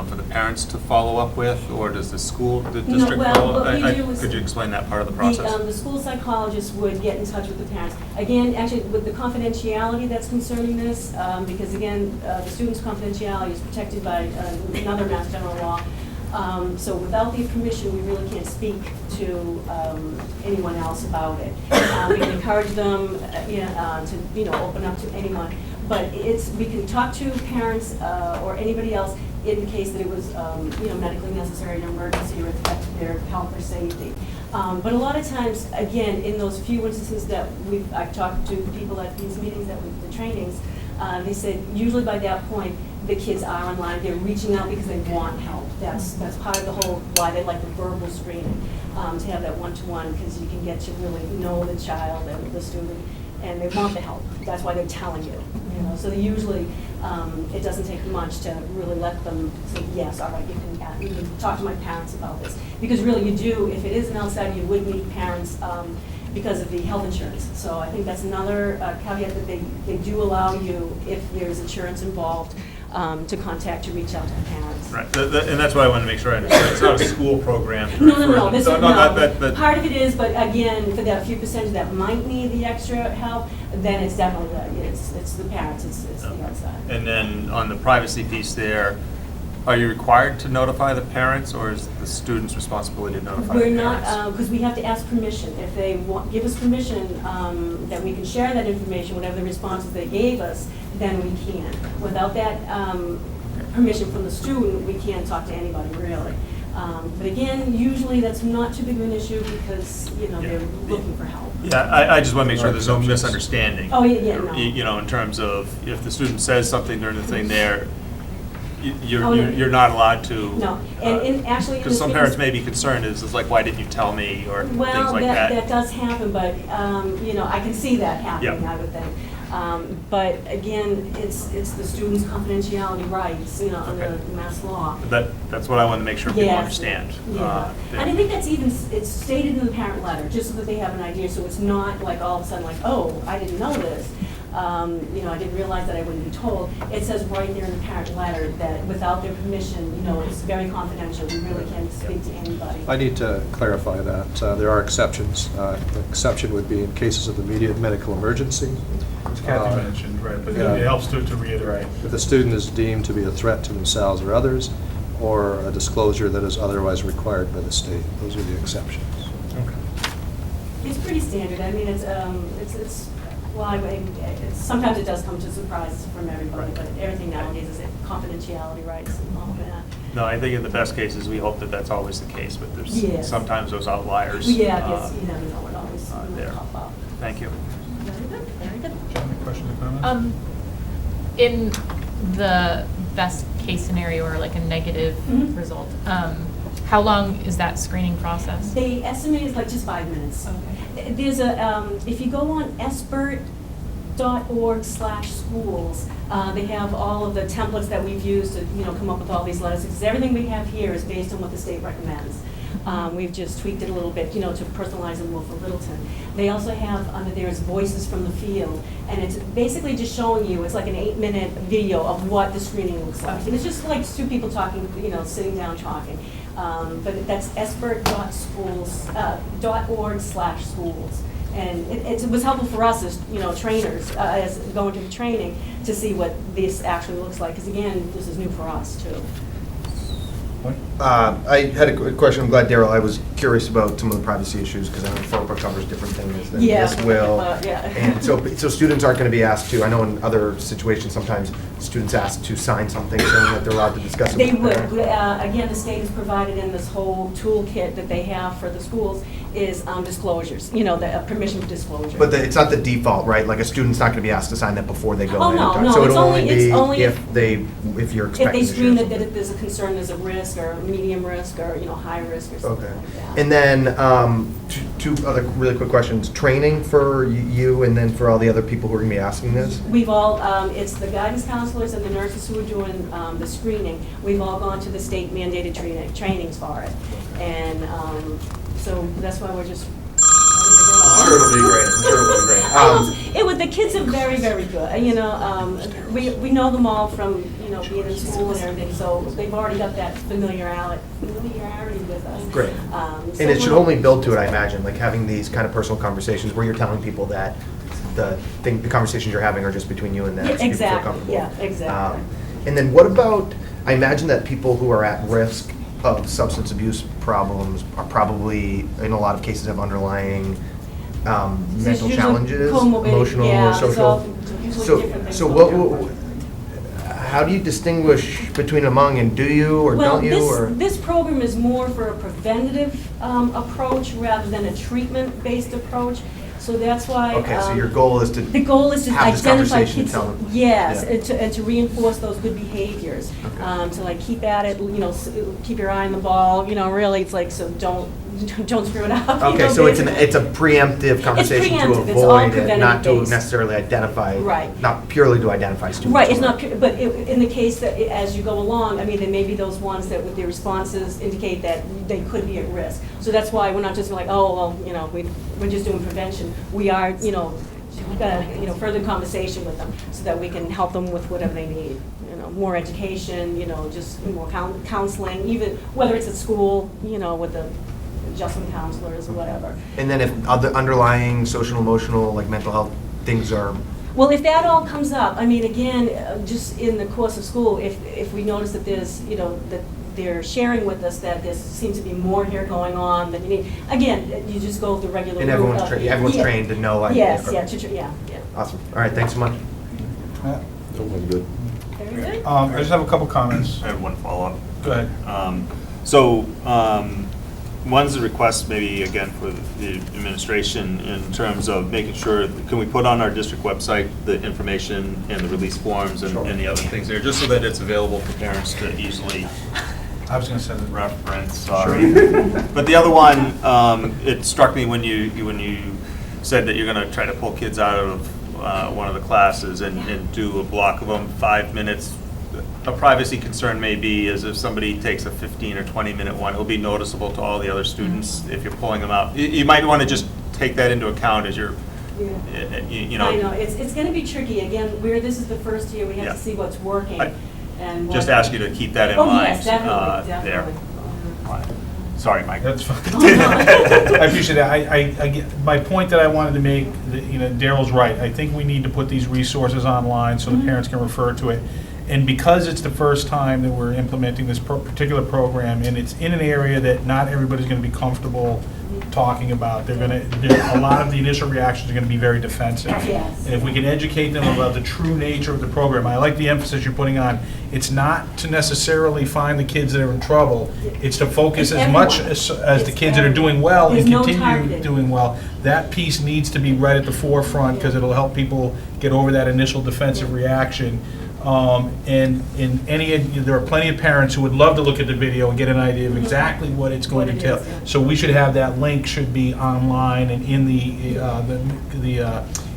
for the parents to follow up with, or does the district well, follow? what we do is Could you explain that part of the process? The school psychologist would get in touch with the parents. Again, actually, with the confidentiality that's concerning this, because again, the student's confidentiality is protected by another Mass General law. So without the permission, we really can't speak to anyone else about it. We can encourage them to open up to anyone, but we can talk to parents or anybody else in the case that it was medically necessary, an emergency, or it affected their health or safety. But a lot of times, again, in those few instances that I've talked to people at these meetings, the trainings, they said usually by that point the kids are online. They're reaching out because they want help. That's part of the whole why they like the verbal screening, to have that one-to-one, because you can get to really know the child and the student, and they want the help. That's why they're telling you. So they usually it doesn't take much to really let them say, yes, all right, you can talk to my parents about this, because really you do. If it is an outside, you would need parents. Because of the health insurance. So I think that's another caveat, that they do allow you, if there's insurance involved, to contact, to reach out to the parents. Right, and that's why I want to make sure I understand. It's not a school program. No. Part of it is, but again, for that few percentage that might need the extra help, then it's definitely it's the parents, it's the outside. And then on the privacy piece there, are you required to notify the parents, or is the student's responsibility to notify the We're parents? not, because we have to ask permission. If they give us permission that we can share that information, whatever the responses they gave us, then we can. Without that permission from the student, we can't talk to anybody, really. But again, usually that's not too big of an issue, because, they're looking for help. Yeah, I just want to make sure there's no misunderstanding. Oh, yeah, no. In terms of, if the student says something during the thing there, you're not allowed to. No, and actually, because some parents may be concerned, is like, why didn't you tell me, or things like that. Well, that does happen, but I can see that happening. I would think. But again, it's the student's confidentiality rights, under Mass law. That's what I want to make sure people understand. Yeah, and I think it's stated in the parent letter, just so that they have an idea. So it's not like all of a sudden like, oh, I didn't know this. I didn't realize that I wouldn't be told. It says right there in the parent letter that without their permission, it's very confidential. We really can't speak to anybody. I need to clarify that. There are exceptions. The exception would be in cases of immediate medical emergency. As Kathy mentioned, right, but it helps to reiterate. If the student is deemed to be a threat to themselves or others, or a disclosure that is otherwise required by the state. Those are the exceptions. Okay. It's pretty standard. I mean, sometimes it does come to surprise from everybody, but everything nowadays is confidentiality rights and all of that. No, I think in the best cases, we hope that that's always the case, but there's sometimes those outliers. Yeah, yes, you never know what always there. pop up. Thank you. Very good, very good. Any questions or comments? In the best case scenario, or like a negative result, how long is that screening process? They estimate it's like just 5 minutes. Okay. There's if you go on SBIRT.org, espert.org/schools. They have all of the templates that we've used to, come up with all these letters, because everything we have here is based on what the state recommends. We've just tweaked it a little bit, to personalize it more for Littleton. They also have under there is Voices from the Field, and it's basically just showing you, it's like an 8-minute video of what the screening looks like. And it's just like two people talking, sitting down talking. But that's espert.org/schools. And it was helpful for us as, trainers, as going to the training, to see what this actually looks like. Because again, this is new for us too. I had a quick question. I'm glad, Daryl, I was curious about some of the privacy issues, because I know FERPA covers different things than this will. Yeah. And so students aren't going to be asked to, I know in other situations, sometimes students ask to sign something saying that they're allowed to discuss it They with would. the parent. Again, the state has provided in this whole toolkit that they have for the schools is disclosures, the permission for disclosure. But it's not the default, right? Like a student's not going to be asked to sign that before they go Oh, in. no, and no, talk. So it's it'll only only if be if you're If expecting they to screen share that something. there's a concern, there's a risk, or medium risk, or, high risk, or something Okay. like that. And then two other really quick questions. Training for you and then for all the other people who are going to be asking this? We've all, it's the guidance counselors and the nurses who are doing the screening. We've all gone to the state mandated trainings for it. And so that's why we're just ready to go. I'm sure it'll be great. The kids are very, very good. We know them all from, being in school and everything, so they've already got that familiarity with us. Great. So And it should we'll- only build to it, I imagine, like having these kind of personal conversations where you're telling people that the conversations you're having are just between you and them. Yeah, so people feel exactly. comfortable. Yeah, exactly. And then what about, I imagine that people who are at risk of substance abuse problems are probably, in a lot of cases, have underlying mental usually challenges, comorbid- emotional, yeah, there's social. all- usually different things So going how do you distinguish between among, and do you or don't you? Or This program is more for a preventative approach rather than a treatment-based approach. So that's why. Okay, so your goal is to The goal is to have this identify conversation and kids. tell them. Yes, Yeah. and to reinforce those good behaviors. Okay. To like keep at it, keep your eye on the ball, really, it's like, so don't screw it up. Okay, so it's a preemptive conversation to preemptive. It's all avoid it, not to preventative-based. necessarily identify. Right. Not purely to identify students. Right, it's not, but in the case that, as you go along, there may be those ones that with their responses indicate that they could be at risk. So that's why we're not just like, oh, well, we're just doing prevention. We are, we've got a, further conversation with them so that we can help them with whatever they need. More education, just more counseling, even whether it's at school, with the adjustment counselors or whatever. And then if other underlying social, emotional, like mental health things are, Well, if that all comes up, again, just in the course of school, if we notice that there's, that they're sharing with us that there seems to be more here going on than you need, again, you just go the regular and route everyone's, of- everyone's yeah. trained to know. like, Yes, okay. yeah. Awesome. All right, thanks so much. Matt? Oh, I'm good. Very good. I just have a couple comments. I have one follow-up. Go ahead. One's a request, maybe again for the administration, in terms of making sure, can we put on our district website the information and the release forms and the other things there, just so that it's available for parents to easily I was going to send it. reference, sorry. But the other one, it struck me when you said that you're going to try to pull kids out of one of the classes and do a block of them, 5 minutes. A privacy concern may be is if somebody takes a 15 or 20-minute one, it'll be noticeable to all the other students if you're pulling them out. You might want to just take that into account as you're, you know. I know, it's going to be tricky. Again, this is the first year, we have Yeah. to see what's working. And Just what- ask you to keep that in Oh, mind. yes, definitely. There. Sorry, Mike. That's fine. I appreciate that. I get, my point that I wanted to make, Daryl's right. I think we need to put these resources online so the parents can refer to it. And because it's the first time that we're implementing this particular program, and it's in an area that not everybody's going to be comfortable talking about, a lot of the initial reactions are going to be very defensive. Yes. And if we can educate them about the true nature of the program, I like the emphasis you're putting on. It's not to necessarily find the kids that are in trouble. It's to focus It's as much everyone. as the kids that are doing well and There's no continue targeting. doing well. That piece needs to be right at the forefront because it'll help people get over that initial defensive reaction. And there are plenty of parents who would love to look at the video and get an idea of exactly what it's going to tell. So we should have that link should be online and in the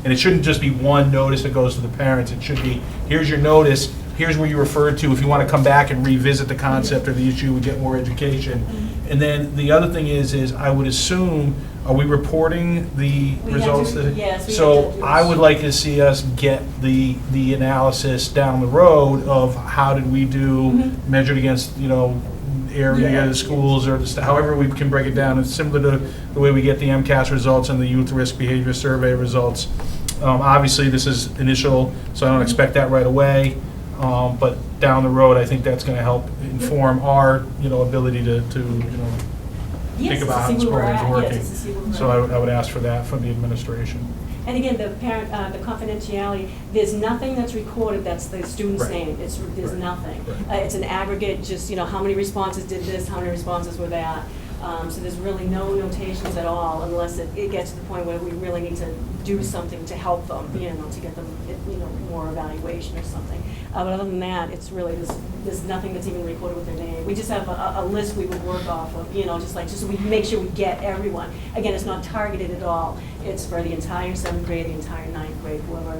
And it shouldn't just be one notice that goes to the parents. It should be, here's your notice, here's where you referred to if you want to come back and revisit the concept or the issue and get more education. And then the other thing is I would assume, are we reporting the We have results? to- yes, we So have to. I would like to see us get the analysis down the road of how did we do, measured against, area Yeah. of the schools, or however we can break it down. It's similar to the way we get the MCAS results and the Youth Risk Behavior Survey results. Obviously, this is initial, so I don't expect that right away. But down the road, I think that's going to help inform our, ability to Yes, think to about how see this where we're program's at, yes, working. to see where we're So at. I would ask for that from the administration. And again, the parent, the confidentiality, there's nothing that's recorded that's the student's Right. name. There's Right. nothing. Right. It's an aggregate, just, how many responses did this, how many responses were that. So there's really no notations at all unless it gets to the point where we really need to do something to help them, to get them, more evaluation or something. But other than that, it's really, there's nothing that's even recorded with their name. We just have a list we would work off of, just so we make sure we get everyone. Again, it's not targeted at all. It's for the entire 7th grade, the entire 9th grade, whoever,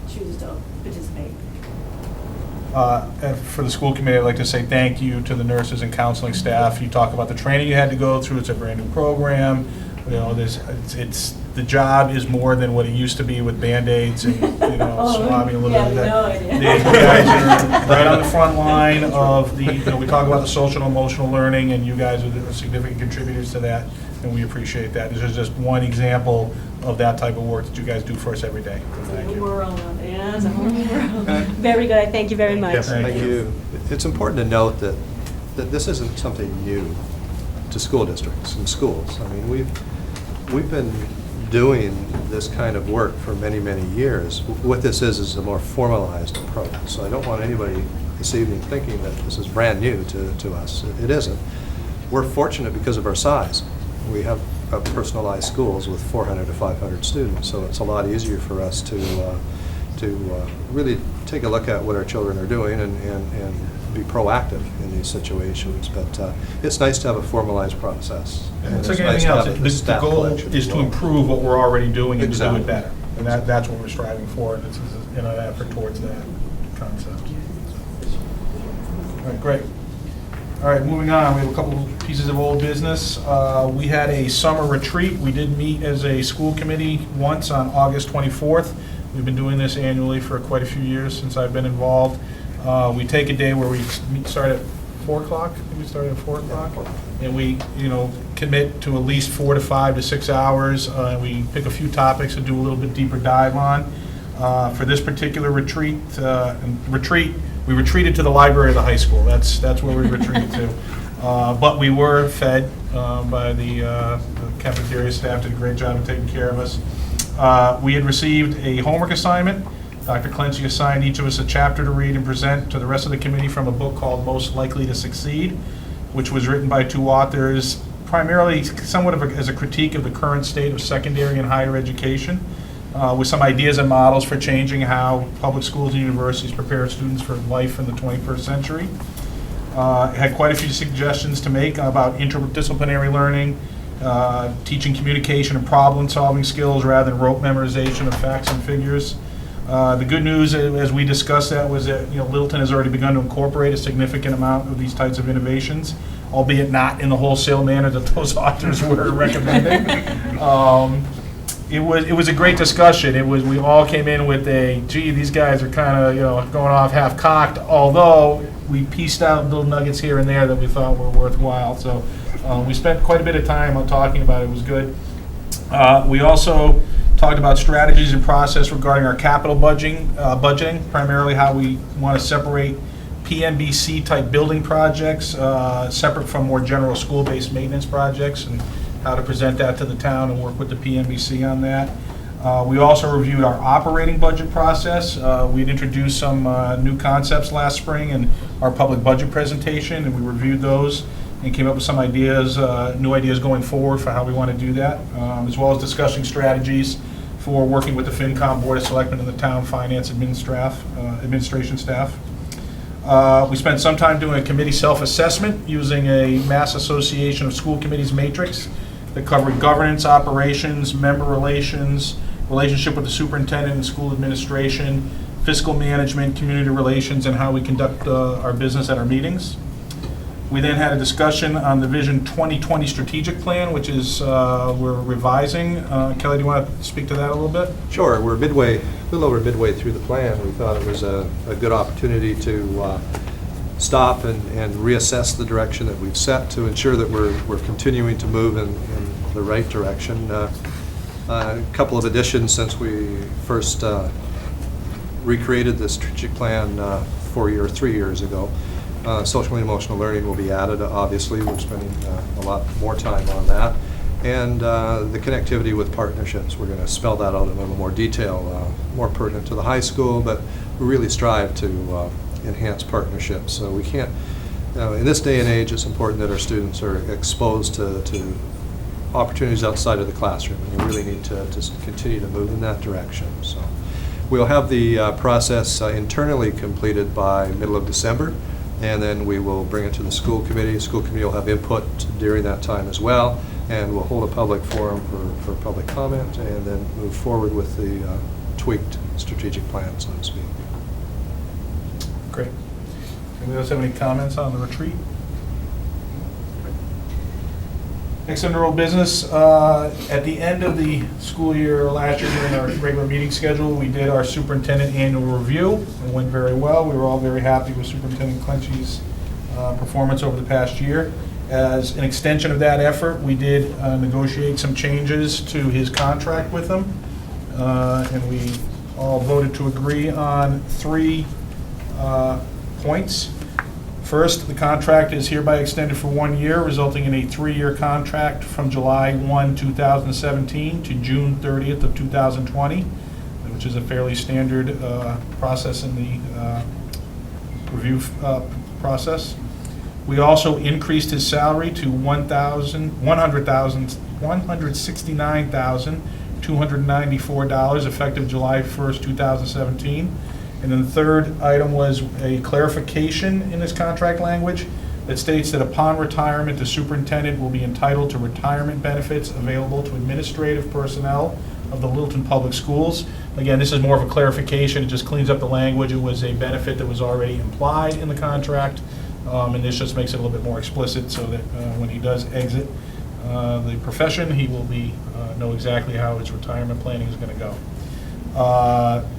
chooses to participate. And for the school committee, I'd like to say thank you to the nurses and counseling staff. You talk about the training you had to go through. It's a brand new program. The job is more than what it used to be with Band-Aids and, swabbing a little bit of that. no idea. You guys are right on the front line of we talk about the social and emotional learning, and you guys are significant contributors to that, and we appreciate that. This is just one example of that type of work that you guys do for us every day. Thank It's a you. world out there. Yeah, it's a whole new world. Very good. Thank you very much. Yes, Thank you. It's important to note that this isn't something new to school districts and schools. I mean, we've been doing this kind of work for many, many years. What this is a more formalized approach. So I don't want anybody this evening thinking that this is brand new to us. It isn't. We're fortunate because of our size. We have personalized schools with 400 to 500 students, so it's a lot easier for us to really take a look at what our children are doing and be proactive in these situations. But it's nice to have a formalized process. And It's it's like nice anything to else, have a the staff goal collection is as to well. improve what we're already doing and to do Exactly. it better. And that's what we're striving for, and it's an effort towards that concept. All right, great. All right, moving on, we have a couple pieces of old business. We had a summer retreat. We did meet as a school committee once on August 24th. We've been doing this annually for quite a few years since I've been involved. We take a day where we start at 4 o'clock. I think we started at 4 o'clock. And we, commit to at least 4 to 5 to 6 hours. We pick a few topics to do a little bit deeper dive on. For this particular retreat, we retreated to the library of the high school. That's where we retreated to. But we were fed by the cafeteria staff. Did a great job of taking care of us. We had received a homework assignment. Dr. Clancy assigned each of us a chapter to read and present to the rest of the committee from a book called Most Likely to Succeed, which was written by 2 authors, primarily somewhat as a critique of the current state of secondary and higher education, with some ideas and models for changing how public schools and universities prepare students for life in the 21st century. It had quite a few suggestions to make about interdisciplinary learning, teaching communication and problem-solving skills rather than rote memorization of facts and figures. The good news, as we discussed that, was that Littleton has already begun to incorporate a significant amount of these types of innovations, albeit not in the wholesale manner that those authors were recommending. It was a great discussion. We all came in with gee, these guys are kind of going off half-cocked, although we pieced out little nuggets here and there that we thought were worthwhile. So we spent quite a bit of time on talking about it. It was good. We also talked about strategies and process regarding our capital budgeting, primarily how we want to separate PMBC-type building projects separate from more general school-based maintenance projects, and how to present that to the town and work with the PMBC on that. We also reviewed our operating budget process. We'd introduced some new concepts last spring in our public budget presentation, and we reviewed those and came up with some ideas, new ideas going forward for how we want to do that, as well as discussing strategies for working with the FinCom Board of Selectmen and the town finance administration staff. We spent some time doing a committee self-assessment using a Mass Association of School Committees matrix that covered governance, operations, member relations, relationship with the superintendent and school administration, fiscal management, community relations, and how we conduct our business at our meetings. We then had a discussion on the Vision 2020 strategic plan, which is we're revising. Kelly, do you want to speak to that a little bit? Sure. We're a little over midway through the plan. We thought it was a good opportunity to stop and reassess the direction that we've set to ensure that we're continuing to move in the right direction. A couple of additions since we first recreated the strategic plan 3 years ago. Social and emotional learning will be added, obviously. We're spending a lot more time on that. And the connectivity with partnerships, we're going to spell that out in a little more detail, more pertinent to the high school, but we really strive to enhance partnerships. So we can't, in this day and age, it's important that our students are exposed to opportunities outside of the classroom, and you really need to just continue to move in that direction. So we'll have the process internally completed by middle of December, and then we will bring it to the school committee. The school committee will have input during that time as well, and we'll hold a public forum for public comment, and then move forward with the tweaked strategic plan, so to speak. Great. Anybody else have any comments on the retreat? Next under old business, at the end of the school year last year during our regular meeting schedule, we did our superintendent annual review. It went very well. We were all very happy with Superintendent Clenchey's performance over the past year. As an extension of that effort, we did negotiate some changes to his contract with him, and we all voted to agree on 3 points. First, the contract is hereby extended for 1 year, resulting in a 3-year contract from July 1, 2017 to June 30th of 2020, which is a fairly standard process in the review process. We also increased his salary to $169,294 effective July 1st, 2017. And then the third item was a clarification in this contract language that states that upon retirement, the superintendent will be entitled to retirement benefits available to administrative personnel of the Littleton Public Schools. Again, this is more of a clarification. It just cleans up the language. It was a benefit that was already implied in the contract, and this just makes it a little bit more explicit so that when he does exit the profession, he will know exactly how his retirement planning is going to go.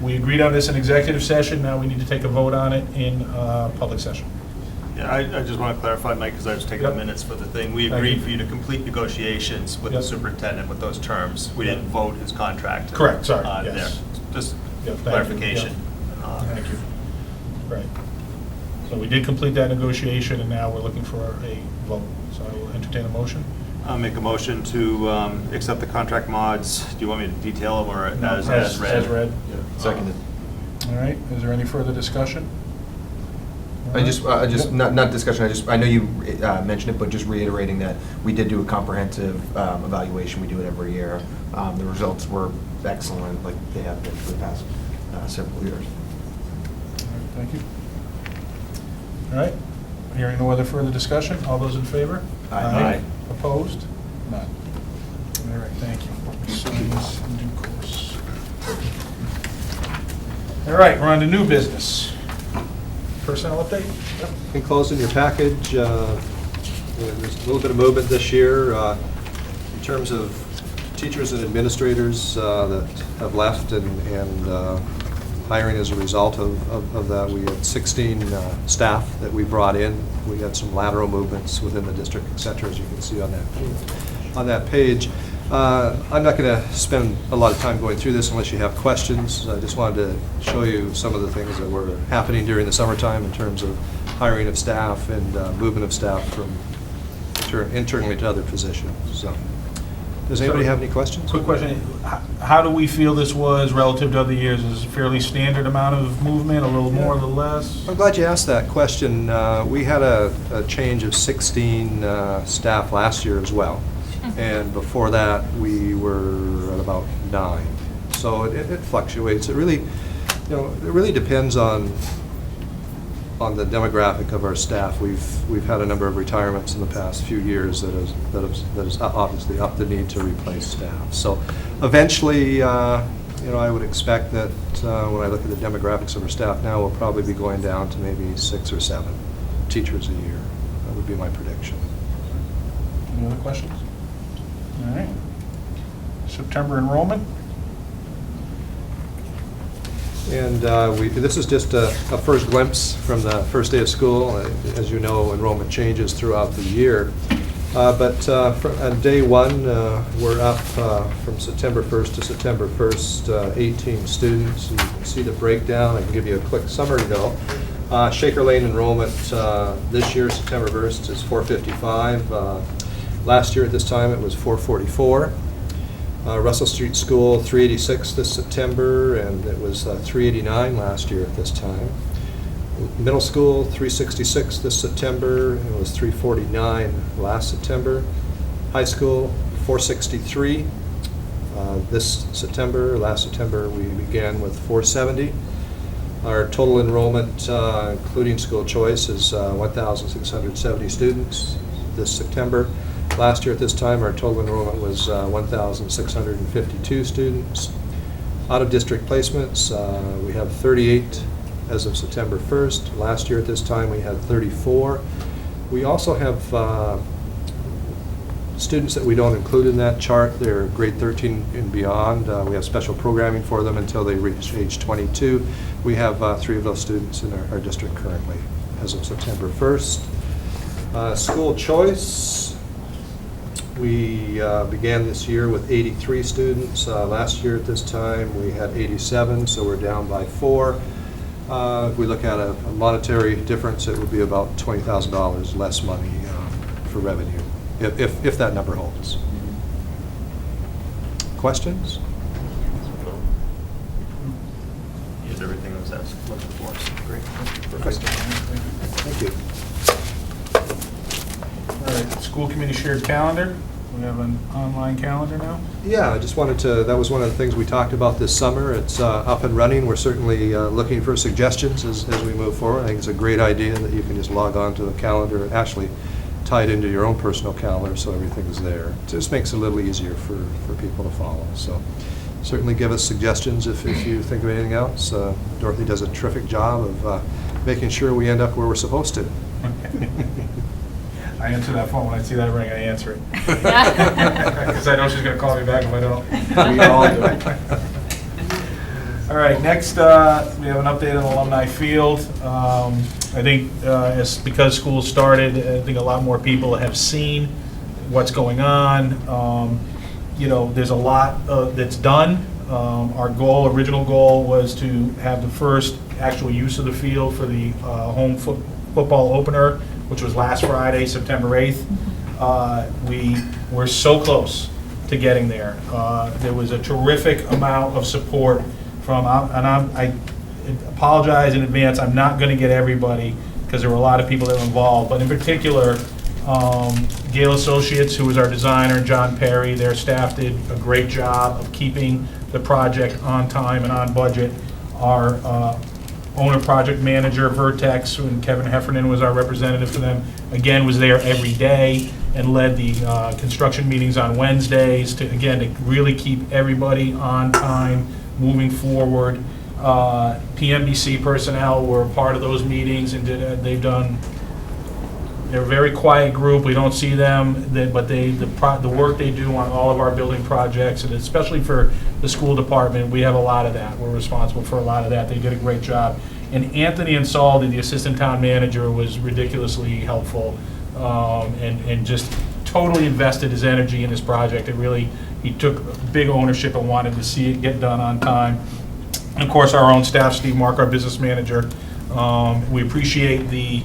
We agreed on this in executive session. Now we need to take a vote on it in public session. Yeah, I just want to clarify, Mike, because I was taking the minutes for the thing. We Thank agreed you. for you to complete negotiations with the superintendent with those terms. We didn't vote his contract. Correct, sorry, There. yes. Just Thank you. clarification. Thank you. Right. So we did complete that negotiation, and now we're looking for a vote. So I will entertain a motion. I'll make a motion to accept the contract mods. Do you want me to detail them or as read? As read. Seconded. All right, is there any further discussion? I just not discussion, I know you mentioned it, but just reiterating that we did do a comprehensive evaluation. We do it every year. The results were excellent, like they have been for the past several years. All right, thank you. All right, hearing no other further discussion, all those in favor? Aye. Opposed? None. All right, thank you. Sign this in due course. All right, we're on to new business. Personnel update? Yep. Enclosed in your package, there's a little bit of movement this year in terms of teachers and administrators that have left and hiring as a result of that. We had 16 staff that we brought in. We had some lateral movements within the district, et cetera, as you can see on that page. I'm not going to spend a lot of time going through this unless you have questions. I just wanted to show you some of the things that were happening during the summertime in terms of hiring of staff and movement of staff from internally to other positions. So, does anybody have any questions? Quick question, how do we feel this was relative to other years? Is it a fairly standard amount of movement, a little more, a little less? I'm glad you asked that question. We had a change of 16 staff last year as well. And before that, we were at about 9. So it fluctuates. It really depends on on the demographic of our staff. We've had a number of retirements in the past few years that has obviously upped the need to replace staff. So eventually, I would expect that when I look at the demographics of our staff now, we'll probably be going down to maybe 6 or 7 teachers a year. That would be my prediction. Any other questions? All right. September enrollment? And this is just a first glimpse from the first day of school. As you know, enrollment changes throughout the year. But on day one, we're up from September 1st to September 1st, 18 students. You can see the breakdown. I can give you a quick summary though. Shaker Lane enrollment this year, September 1st, is 455. Last year at this time, it was 444. Russell Street School, 386 this September, and it was 389 last year at this time. Middle School, 366 this September, and it was 349 last September. High School, 463 this September. Last September, we began with 470. Our total enrollment, including school choice, is 1,670 students this September. Last year at this time, our total enrollment was 1,652 students. Out-of-district placements, we have 38 as of September 1st. Last year at this time, we had 34. We also have students that we don't include in that chart. They're grade 13 and beyond. We have special programming for them until they reach age 22. We have 3 of those students in our district currently as of September 1st. School choice. We began this year with 83 students. Last year at this time, we had 87, so we're down by 4. If we look at a monetary difference, it would be about $20,000 less money for revenue, if that number holds. Questions? Is everything that was asked looking for us? Great. Perfect. Thank you. All right, school committee shared calendar. We have an online calendar now. Yeah, I just wanted to, that was one of the things we talked about this summer. It's up and running. We're certainly looking for suggestions as we move forward. I think it's a great idea that you can just log on to the calendar and actually tie it into your own personal calendar so everything's there. It just makes it a little easier for people to follow. So certainly give us suggestions if you think of anything else. Dorothy does a terrific job of making sure we end up where we're supposed to. I answer that phone when I see that ring. I answer it because I know she's going to call me back if I don't. We all do. All right. Next, we have an update on Alumni Field. I think because school started, I think a lot more people have seen what's going on. There's a lot that's done. Our original goal, was to have the first actual use of the field for the home football opener, which was last Friday, September 8th. We were so close to getting there. There was a terrific amount of support from, I apologize in advance, I'm not going to get everybody because there were a lot of people that were involved, but in particular, Gale Associates, who was our designer, and John Perry, their staff did a great job of keeping the project on time and on budget. Our owner project manager, Vertex, and Kevin Heffernan was our representative for them, again, was there every day and led the construction meetings on Wednesdays to really keep everybody on time, moving forward. PMBC personnel were part of those meetings and they're a very quiet group. We don't see them, but the work they do on all of our building projects, and especially for the school department, we have a lot of that. We're responsible for a lot of that. They did a great job. And Anthony Insaldi, the assistant town manager, was ridiculously helpful and just totally invested his energy in this project. He took big ownership and wanted to see it get done on time. And of course, our own staff, Steve Mark, our business manager. We appreciate the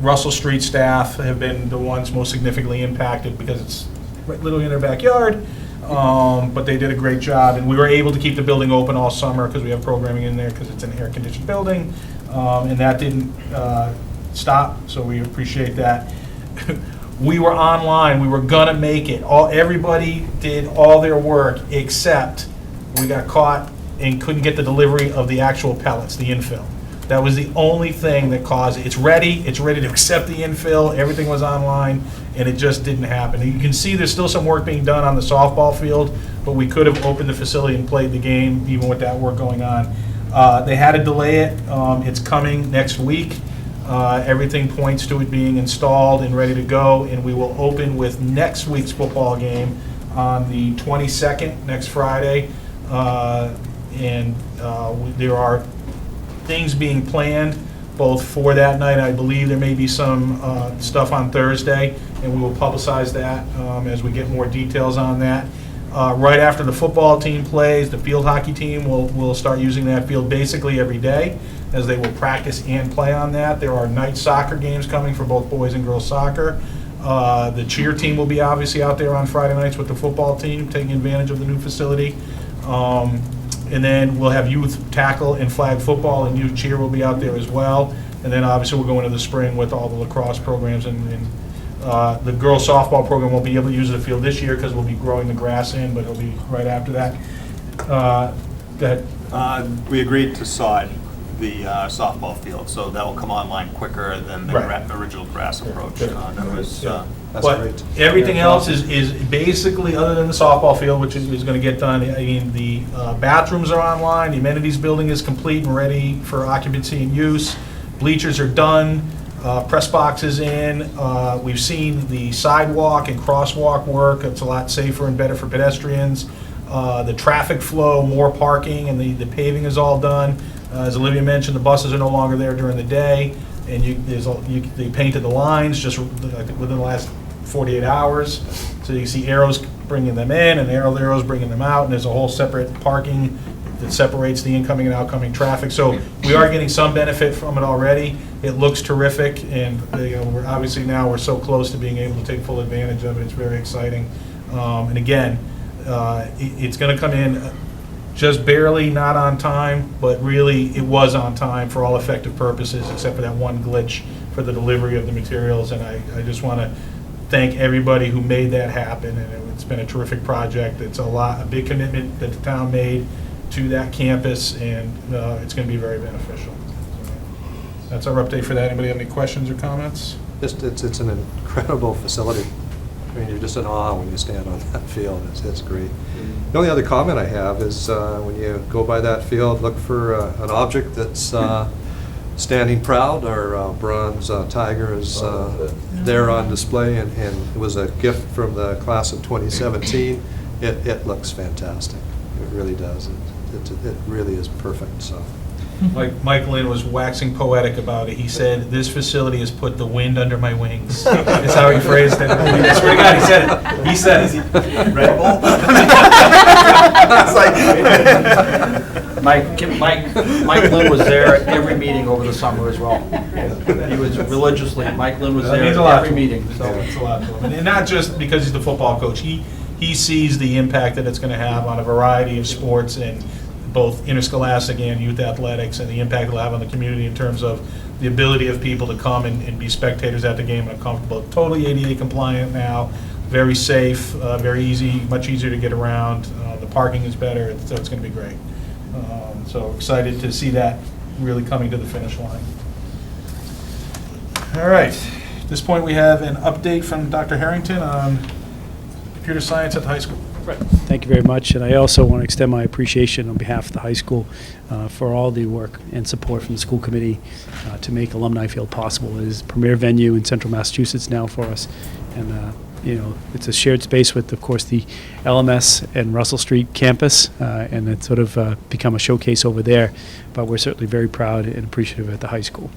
Russell Street staff have been the ones most significantly impacted because it's literally in their backyard, but they did a great job, and we were able to keep the building open all summer because we have programming in there because it's an air-conditioned building, and that didn't stop, so we appreciate that. We were online. We were gonna make it. Everybody did all their work except we got caught and couldn't get the delivery of the actual pellets, the infill. That was the only thing that caused it. It's ready to accept the infill, everything was online, and it just didn't happen. And you can see there's still some work being done on the softball field, but we could have opened the facility and played the game even with that work going on. They had to delay it. It's coming next week. Everything points to it being installed and ready to go, and we will open with next week's football game on the 22nd, next Friday. There are things being planned both for that night. I believe there may be some stuff on Thursday, and we will publicize that as we get more details on that. Right after the football team plays, the field hockey team will start using that field basically every day, as they will practice and play on that. There are night soccer games coming for both boys and girls soccer. The cheer team will be obviously out there on Friday nights with the football team, taking advantage of the new facility. And then we'll have youth tackle and flag football, and youth cheer will be out there as well. And then obviously we'll go into the spring with all the lacrosse programs, and the girls softball program won't be able to use the field this year because we'll be growing the grass in, but it'll be right after that. Go ahead. We agreed to sod the softball field, so that will come online quicker than the original grass approach. That's But great. everything else is basically, other than the softball field, which is going to get done. I mean, the bathrooms are online, the amenities building is complete and ready for occupancy and use. Bleachers are done, press boxes in. We've seen the sidewalk and crosswalk work. It's a lot safer and better for pedestrians. The traffic flow, more parking, and the paving is all done. As Olivia mentioned, the buses are no longer there during the day, and they painted the lines just within the last 48 hours. So you can see arrows bringing them in and arrows bringing them out, and there's a whole separate parking that separates the incoming and outcoming traffic. So we are getting some benefit from it already. It looks terrific, and we're obviously now we're so close to being able to take full advantage of it. It's very exciting. And again, it's going to come in just barely not on time, but really it was on time for all effective purposes, except for that one glitch for the delivery of the materials. And I just want to thank everybody who made that happen, and it's been a terrific project. It's a big commitment that the town made to that campus, and it's going to be very beneficial. That's our update for that. Anybody have any questions or comments? It's an incredible facility. I mean, you're just in awe when you stand on that field. It's great. The only other comment I have is when you go by that field, look for an object that's standing proud. Our bronze tiger is there on display, and it was a gift from the class of 2017. It looks fantastic. It really does. It really is perfect. So. Like Mike Lynn was waxing poetic about it. He said, "This facility has put the wind under my wings." That's how he phrased it. I swear to God, he said it. He said it. Red Bull? Mike Lynn was there at every meeting over the summer as well. He was religiously, Mike Lynn was there at every meeting. So It's a lot to him. And not just because he's the football coach. He sees the impact that it's going to have on a variety of sports, and both interscholastic and youth athletics, and the impact it'll have on the community in terms of the ability of people to come and be spectators at the game and comfortable. Totally ADA compliant now, very safe, very easy, much easier to get around. The parking is better, so it's going to be great. So excited to see that really coming to the finish line. All right, at this point we have an update from Dr. Harrington on computer science at the high school. Right. Thank you very much, and I also want to extend my appreciation on behalf of the high school for all the work and support from the school committee to make Alumni Field possible. It is a premier venue in central Massachusetts now for us, and it's a shared space with, of course, the LMS and Russell Street campus, and it's sort of become a showcase over there, but we're certainly very proud and appreciative at the high school.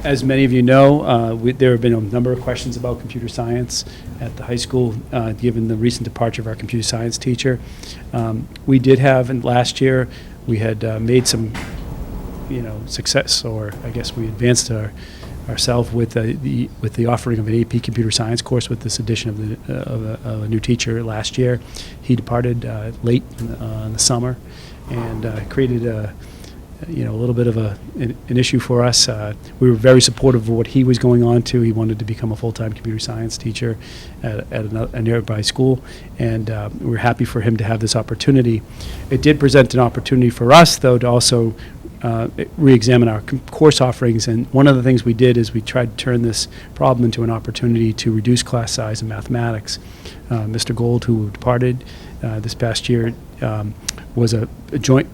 As many of you know, there have been a number of questions about computer science at the high school, given the recent departure of our computer science teacher. We did have, and last year, we had made some, success, or I guess we advanced ourselves with the offering of an AP computer science course with this addition of a new teacher last year. He departed late in the summer, and created a little bit of an issue for us. We were very supportive of what he was going on to. He wanted to become a full-time computer science teacher at a nearby school, and we were happy for him to have this opportunity. It did present an opportunity for us, though, to also re-examine our course offerings, and one of the things we did is we tried to turn this problem into an opportunity to reduce class size in mathematics. Mr. Gold, who departed this past year, was a joint,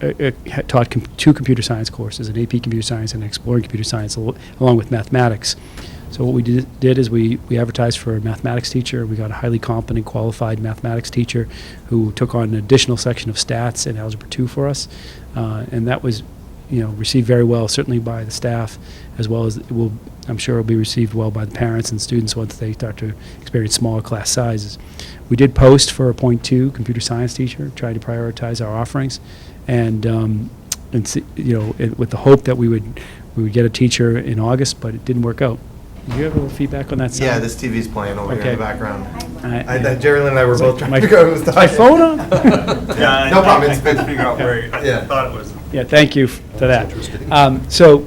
taught two computer science courses, an AP Computer Science and an Exploring Computer Science, along with mathematics. So what we did is we advertised for a mathematics teacher. We got a highly competent, qualified mathematics teacher who took on an additional section of stats and Algebra 2 for us. And that was, received very well, certainly by the staff, as well as I'm sure it will be received well by the parents and students once they start to experience smaller class sizes. We did post for a .2 computer science teacher, trying to prioritize our offerings, and with the hope that we would get a teacher in August, but it didn't work out. Do you have a little feedback on that side? Yeah, this TV's playing over here in the background. Yeah. Jerry Lynn and I were both trying to My figure out who was talking. my phone on? Yeah, No problem. I couldn't figure out where, I Yeah. thought it was. Yeah, thank you for that. interesting. So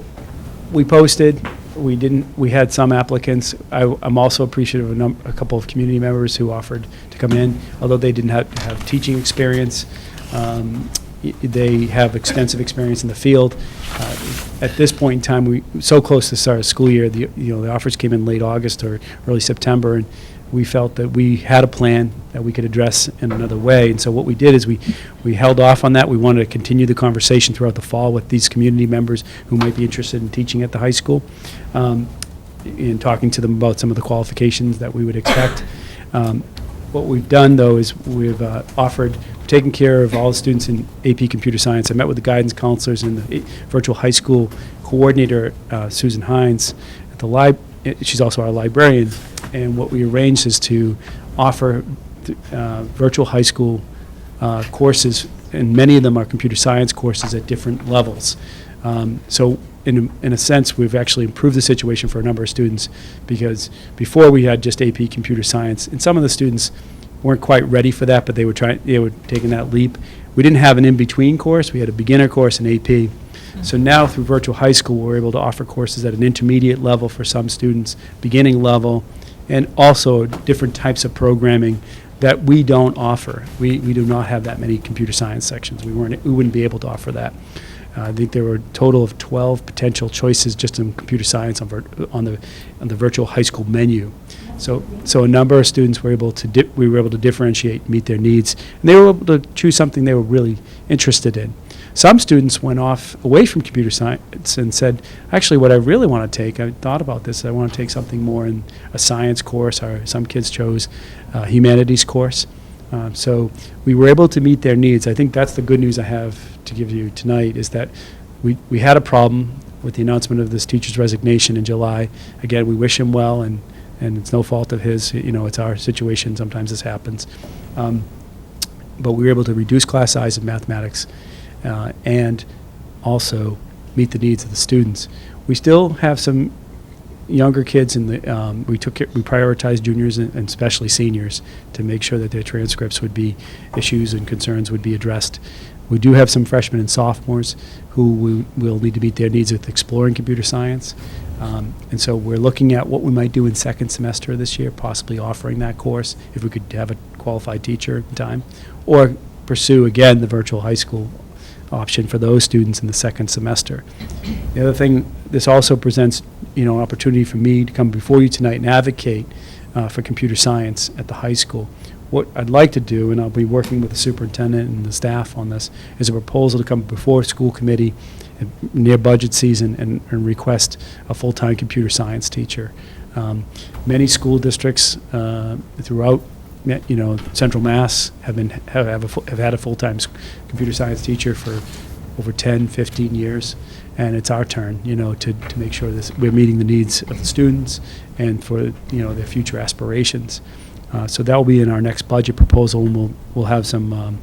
we posted. We had some applicants. I'm also appreciative of a couple of community members who offered to come in, although they didn't have teaching experience. They have extensive experience in the field. At this point in time, we so close to the start of school year. The offers came in late August or early September, and we felt that we had a plan that we could address in another way. And so what we did is we held off on that. We wanted to continue the conversation throughout the fall with these community members who might be interested in teaching at the high school, in talking to them about some of the qualifications that we would expect. What we've done, though, is we've taken care of all the students in AP Computer Science. I met with the guidance counselors and the virtual high school coordinator, Susan Hines, at the she's also our librarian. And what we arranged is to offer virtual high school courses, and many of them are computer science courses at different levels. So in a sense, we've actually improved the situation for a number of students, because before we had just AP Computer Science, and some of the students weren't quite ready for that, but they were taking that leap. We didn't have an in-between course. We had a beginner course in AP. So now through virtual high school, we're able to offer courses at an intermediate level for some students, beginning level, and also different types of programming that we don't offer. We do not have that many computer science sections. We wouldn't be able to offer that. I think there were a total of 12 potential choices just in computer science on the virtual high school menu. So a number of students were able to differentiate, meet their needs, and they were able to choose something they were really interested in. Some students went away from computer science and said, actually, what I really want to take, I thought about this, I want to take something more in a science course, or some kids chose a humanities course. So we were able to meet their needs. I think that's the good news I have to give you tonight, is that we had a problem with the announcement of this teacher's resignation in July. Again, we wish him well, and it's no fault of his. It's our situation. Sometimes this happens. But we were able to reduce class size in mathematics and also meet the needs of the students. We still have some younger kids in the, we prioritized juniors and especially seniors to make sure that their transcripts would be, issues and concerns would be addressed. We do have some freshmen and sophomores who will need to meet their needs with exploring computer science. And so we're looking at what we might do in second semester this year, possibly offering that course if we could have a qualified teacher in time, or pursue again the virtual high school option for those students in the second semester. The other thing, this also presents an opportunity for me to come before you tonight and advocate for computer science at the high school. What I'd like to do, and I'll be working with the superintendent and the staff on this, is a proposal to come before school committee near budget season and request a full-time computer science teacher. Many school districts throughout Central Mass have had a full-time computer science teacher for over 10, 15 years, and it's our turn, to make sure that we're meeting the needs of the students and for their future aspirations. So that will be in our next budget proposal, and we'll have some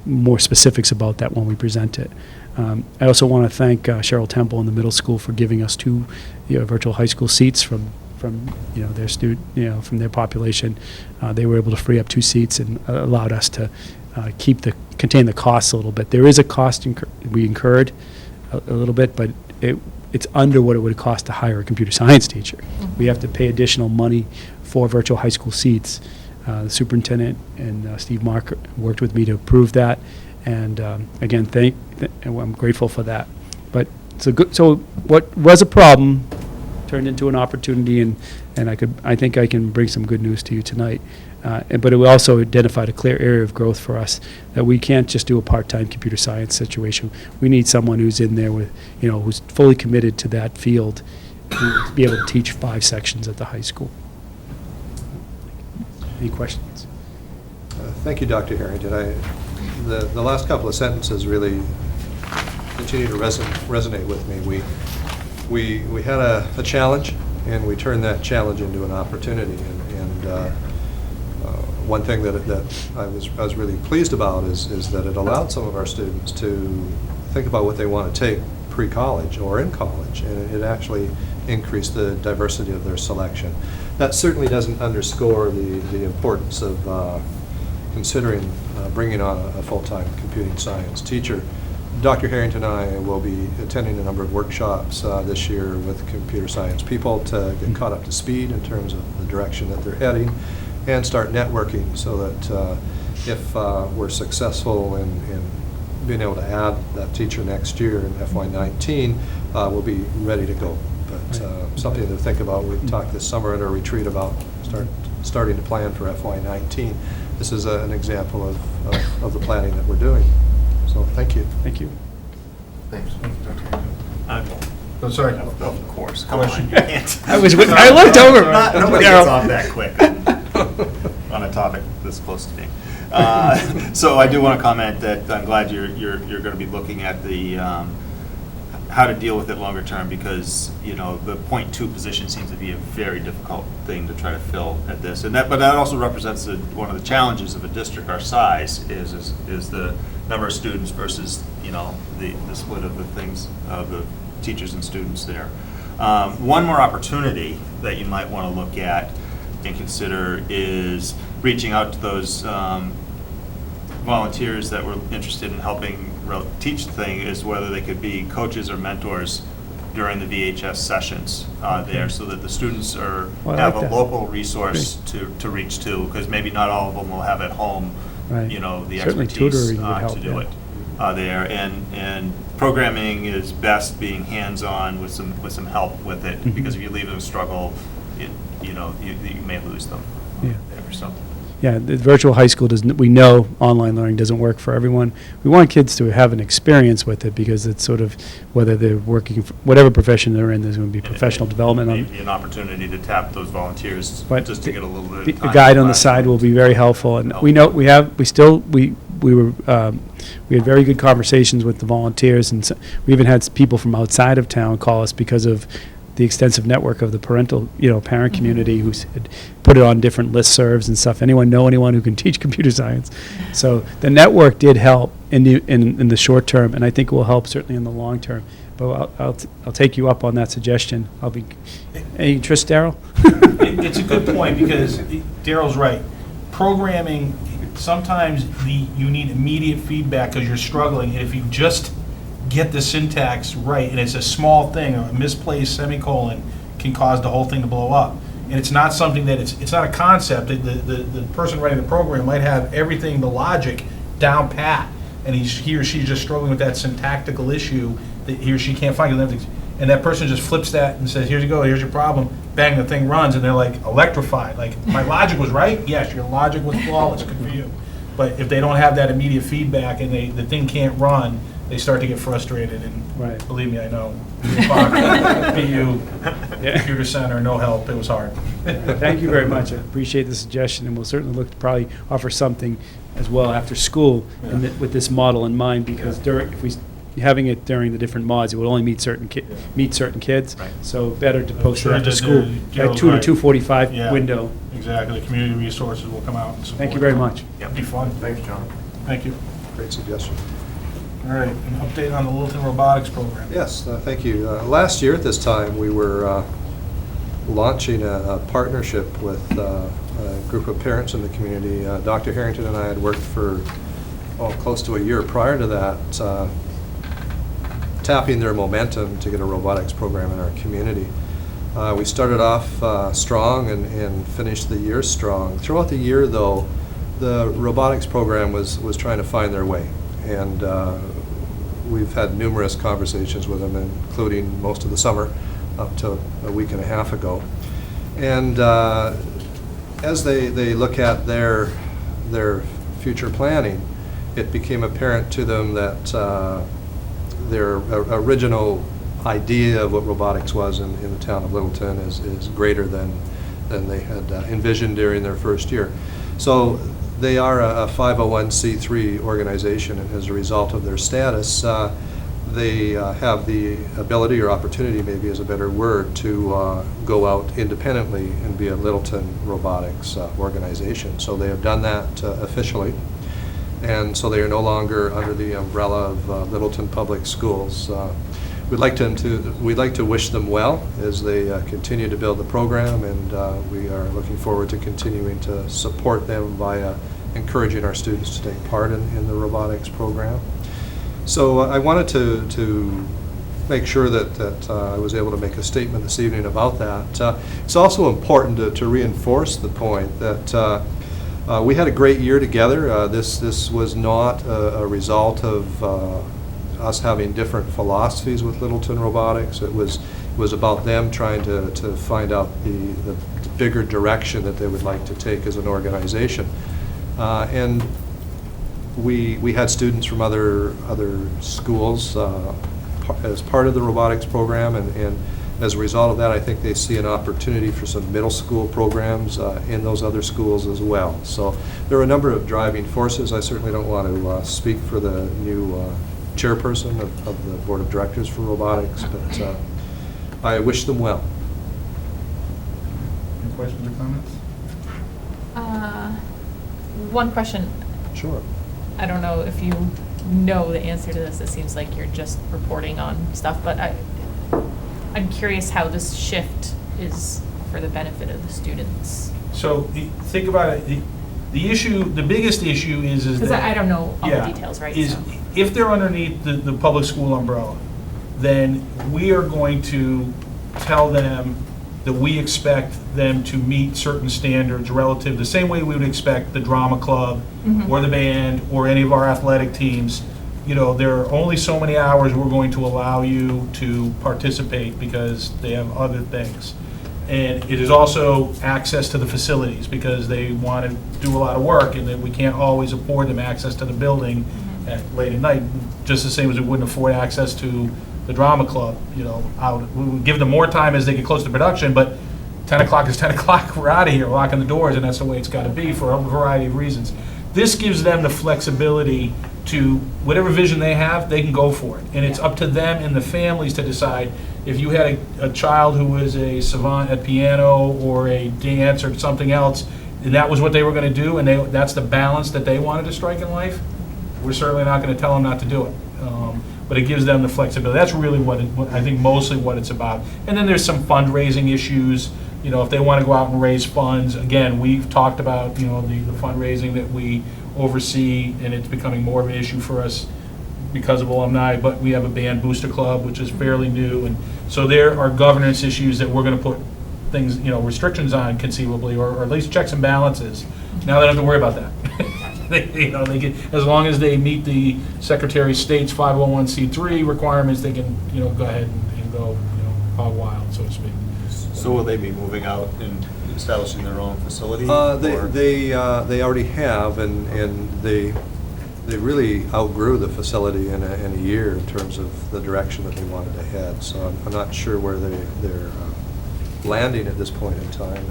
more specifics about that when we present it. I also want to thank Cheryl Temple in the middle school for giving us 2 virtual high school seats from their from their population. They were able to free up 2 seats and allowed us to contain the costs a little bit. There is a cost we incurred a little bit, but it's under what it would cost to hire a computer science teacher. We have to pay additional money for virtual high school seats. The superintendent and Steve Mark worked with me to approve that, and again, I'm grateful for that. But it's a good, so what was a problem turned into an opportunity, and I think I can bring some good news to you tonight. But it also identified a clear area of growth for us, that we can't just do a part-time computer science situation. We need someone who's in there with, who's fully committed to that field to be able to teach 5 sections at the high school. Any questions? Thank you, Dr. Harrington. The last couple of sentences really continue to resonate with me. We had a challenge, and we turned that challenge into an opportunity. And one thing that I was really pleased about is that it allowed some of our students to think about what they want to take pre-college or in college, and it actually increased the diversity of their selection. That certainly doesn't underscore the importance of considering bringing on a full-time computing science teacher. Dr. Harrington and I will be attending a number of workshops this year with computer science people to get caught up to speed in terms of the direction that they're heading, and start networking so that if we're successful in being able to add that teacher next year in FY19, we'll be ready to go. But something to think about. We talked this summer at our retreat about starting to plan for FY19. This is an example of the planning that we're doing. So thank you. Thank you. Thanks. Oh, sorry. Of course, come on. You can't. I looked over. Nobody gets off that quick on a topic this close to me. So I do want to comment that I'm glad you're going to be looking at the how to deal with it longer term, because the 0.2 position seems to be a very difficult thing to try to fill at this, but that also represents one of the challenges of a district our size is the number of students versus the split of the things of the teachers and students there. One more opportunity that you might want to look at and consider is reaching out to those volunteers that were interested in helping teach the thing, is whether they could be coaches or mentors during the VHS sessions there, so that the students have a local resource to reach to, because maybe not all of them will have at home the Certainly expertise tutoring would help, to do it there, and programming is best being hands-on with some help with it, because if you leave them to struggle, you may lose them there. So. Yeah, the virtual high school we know online learning doesn't work for everyone. We want kids to have an experience with it, because it's sort of, whether they're working, whatever profession they're in, there's going to be professional development. Maybe an opportunity to tap those volunteers just to get a little bit of time. A guide on the side will be very helpful, and we know we had very good conversations with the volunteers, and we even had people from outside of town call us because of the extensive network of the parent community who had put it on different listservs and stuff. Anyone who can teach computer science? So the network did help in the short term, and I think it will help certainly in the long term. But I'll take you up on that suggestion. Any interest, Daryl? It's a good point, because Daryl's right. Programming, sometimes you need immediate feedback because you're struggling, and if you just get the syntax right, and it's a small thing, a misplaced semicolon can cause the whole thing to blow up. And it's not something that it's not a concept. The person writing the program might have everything, the logic down pat, and he or she's just struggling with that syntactical issue that he or she can't find. And that person just flips that and says, "Here you go. Here's your problem." Bang, the thing runs, and they're like electrified. Like, my logic was right. Yes, your logic was flawless. Good for you. But if they don't have that immediate feedback and the thing can't run, they start to get frustrated, and believe me, I know. BU, Computer Center, no help. It was hard. Thank you very much. I appreciate the suggestion, and we'll certainly look to probably offer something as well after school with this model in mind, because if we having it during the different mods, it will only meet certain kids. Right. So better to post it after school, that 2 to 2:45 window. Exactly. The community resources will come out and support. Thank you very much. Yeah, it'll be fun. Thanks, John. Thank you. Great suggestion. All right, an update on the Littleton Robotics Program. Yes, thank you. Last year at this time, we were launching a partnership with a group of parents in the community. Dr. Harrington and I had worked for close to a year prior to that, tapping their momentum to get a robotics program in our community. We started off strong and finished the year strong. Throughout the year, though, the robotics program was trying to find their way. And we've had numerous conversations with them, including most of the summer, up to a week and a half ago. And as they look at their future planning, it became apparent to them that their original idea of what robotics was in the town of Littleton is greater than they had envisioned during their first year. So they are a 501c3 organization, and as a result of their status, they have the ability or opportunity, maybe is a better word, to go out independently and be a Littleton robotics organization. So they have done that officially, and so they are no longer under the umbrella of Littleton Public Schools. We'd like to wish them well as they continue to build the program, and we are looking forward to continuing to support them by encouraging our students to take part in the robotics program. So I wanted to make sure that I was able to make a statement this evening about that. It's also important to reinforce the point that we had a great year together. This was not a result of us having different philosophies with Littleton Robotics. It was about them trying to find out the bigger direction that they would like to take as an organization. And we had students from other schools as part of the robotics program, and as a result of that, I think they see an opportunity for some middle school programs in those other schools as well. So there are a number of driving forces. I certainly don't want to speak for the new chairperson of the board of directors for robotics, but I wish them well. Any questions or comments? One question. Sure. I don't know if you know the answer to this. It seems like you're just reporting on stuff, but I'm curious how this shift is for the benefit of the students. So think about it. The biggest issue is Because that I don't know all the details, right? Is so. if they're underneath the public school umbrella, then we are going to tell them that we expect them to meet certain standards relative the same way we would expect the drama club or the band or any of our athletic teams. You know, there are only so many hours we're going to allow you to participate because they have other things. And it is also access to the facilities because they want to do a lot of work and that we can't always afford them access to the building late at night, just the same as we wouldn't afford access to the drama club, you know, we would give them more time as they get close to production, but 10 o'clock is 10 o'clock, we're out of here, locking the doors, and that's the way it's got to be for a variety of reasons. This gives them the flexibility to, whatever vision they have, they can go for it. And it's up to them and the families to decide. If you had a child who was a savant at piano or a dance or something else, and that was what they were going to do, and that's the balance that they wanted to strike in life, we're certainly not going to tell them not to do it. But it gives them the flexibility. That's really what I think mostly what it's about. And then there's some fundraising issues. You know, if they want to go out and raise funds, again, we've talked about, you know, the fundraising that we oversee, and it's becoming more of an issue for us because of alumni, but we have a band booster club, which is fairly new, and so there are governance issues that we're going to put things, you know, restrictions on conceivably, or at least checks and balances. Now they don't have to worry about that. They get, as long as they meet the Secretary of State's 501c3 requirements, they can, you know, go ahead and go, you know, hog wild, so to speak. So will they be moving out and establishing their own facility? They already have, and they really outgrew the facility in a year in terms of the direction that they wanted to head. So I'm not sure where they're landing at this point in time.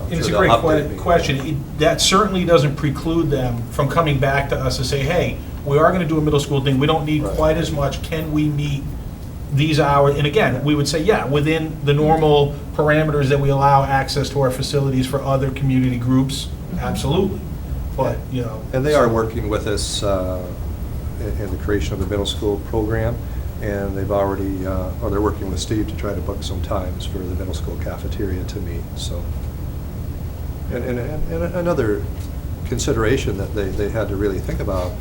It's a great question. That certainly doesn't preclude them from coming back to us and say, hey, we are going to do a middle school thing. We don't need quite as much. Can we meet these hours? And again, we would say, yeah, within the normal parameters that we allow access to our facilities for other community groups, absolutely. But, you know. And they are working with us in the creation of the middle school program, and they've already, or they're working with Steve to try to book some times for the middle school cafeteria to meet, so. And another consideration that they had to really think about,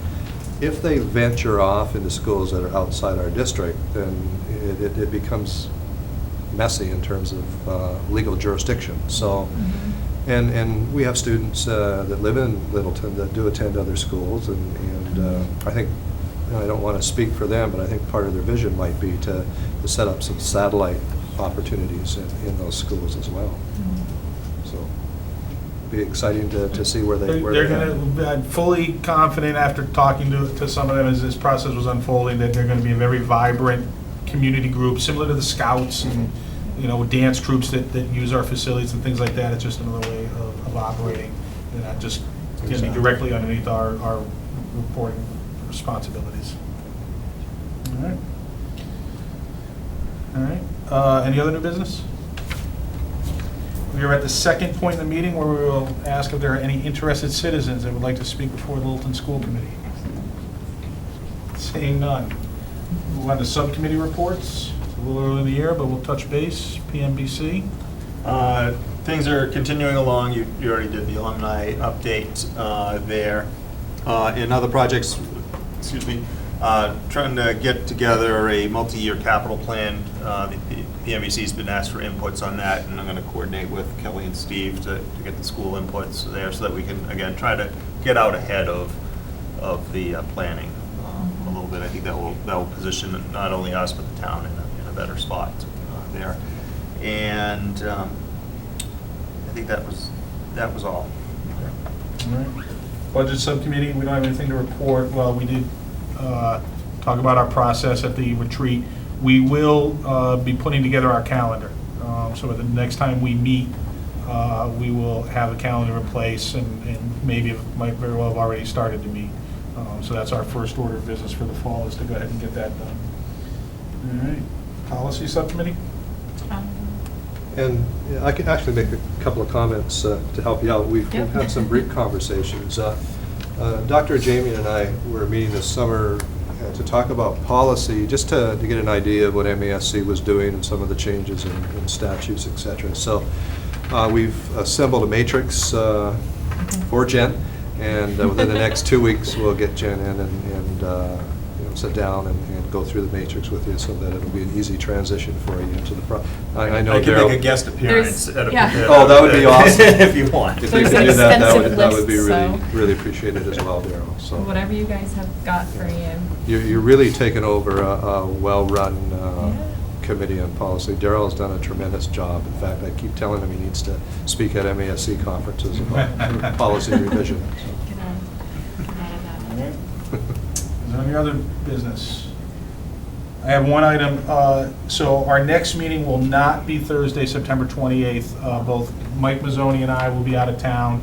if they venture off into schools that are outside our district, then it becomes messy in terms of legal jurisdiction. So, and we have students that live in Littleton that do attend other schools, and I think and I don't want to speak for them, but I think part of their vision might be to set up some satellite opportunities in those schools as well. So, be exciting to see where they They're head. going to, I'm fully confident after talking to some of them as this process was unfolding, that they're going to be a very vibrant community group, similar to the Scouts and, dance troops that use our facilities and things like that. It's just another way of operating. They're not just going to be directly underneath our reporting responsibilities. All right. All right. Any other new business? We are at the second point in the meeting where we will ask if there are any interested citizens that would like to speak before the Littleton School Committee. Seeing none. Move on to subcommittee reports. It's a little early in the year, but we'll touch base. PMBC. Things are continuing along. You already did the alumni update there. In other projects, trying to get together a multi-year capital plan. The PMBC's been asked for inputs on that, and I'm going to coordinate with Kelly and Steve to get the school inputs there so that we can, again, try to get out ahead of the planning a little bit. I think that will position not only us but the town in a better spot there. And I think that was all. All right. Budget subcommittee, we don't have anything to report. Well, we did talk about our process at the retreat. We will be putting together our calendar. So the next time we meet, we will have a calendar in place, and maybe it might very well have already started to meet. So that's our first order of business for the fall, is to go ahead and get that done. All right. Policy subcommittee? And I can actually make a couple of comments to help you out. We've had some brief conversations. Dr. Jamie and I were meeting this summer to talk about policy, just to get an idea of what MASC was doing and some of the changes in statutes, et cetera. So we've assembled a matrix for Jen, and within the next 2 weeks, we'll get Jen in and sit down and go through the matrix with you so that it'll be an easy transition for you into the I know I can Daryl. make a guest appearance at a Oh, that would be awesome. if you want. If you could do that, that would be really appreciated as well, Daryl. So Whatever you guys have got for you. you're really taking over a well-run committee on policy. Daryl's done a tremendous job. In fact, I keep telling him he needs to speak at MASC conferences about policy revision. All right. Is there any other business? I have one item. So our next meeting will not be Thursday, September 28th. Both Mike Mazzoni and I will be out of town.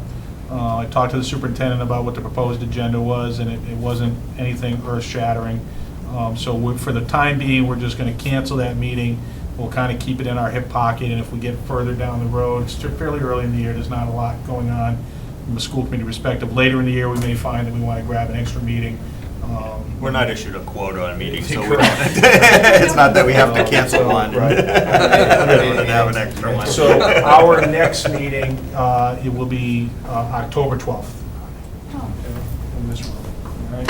I talked to the superintendent about what the proposed agenda was, and it wasn't anything earth-shattering. So for the time being, we're just going to cancel that meeting. We'll kind of keep it in our hip pocket, and if we get further down the road, it's fairly early in the year, there's not a lot going on from a school committee perspective. Later in the year, we may find that we want to grab an extra meeting. We're not issued a quota on meetings, so it's not that we have to cancel one and have an extra one. So our next meeting, it will be October 12th. In this room, all right?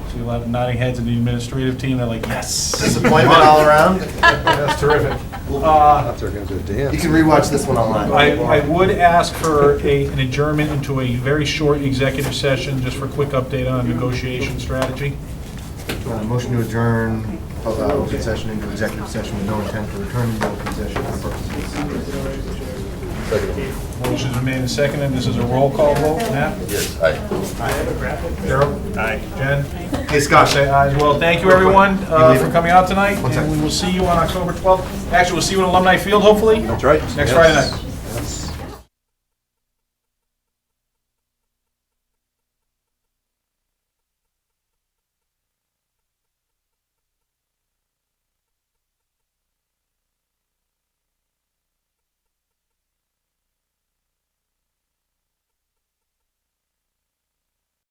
So you'll have nodding heads in the administrative team, they're like, yes. Disappointment all around. That's terrific. They're going to dance. You can rewatch this one online. I would ask for an adjournment into a very short executive session, just for a quick update on negotiation strategy. Motion to adjourn open session into executive session with no intent to return to open session for purposes. Motion's been made and seconded. This is a roll call vote. Matt? Yes, aye. Daryl? Aye. Jen? Hey, Scott. Say aye as well. Thank you, everyone, for coming out tonight, and we will see you on October 12th. Actually, we'll see you in Alumni Field, hopefully. That's right. Next Yes. Friday night.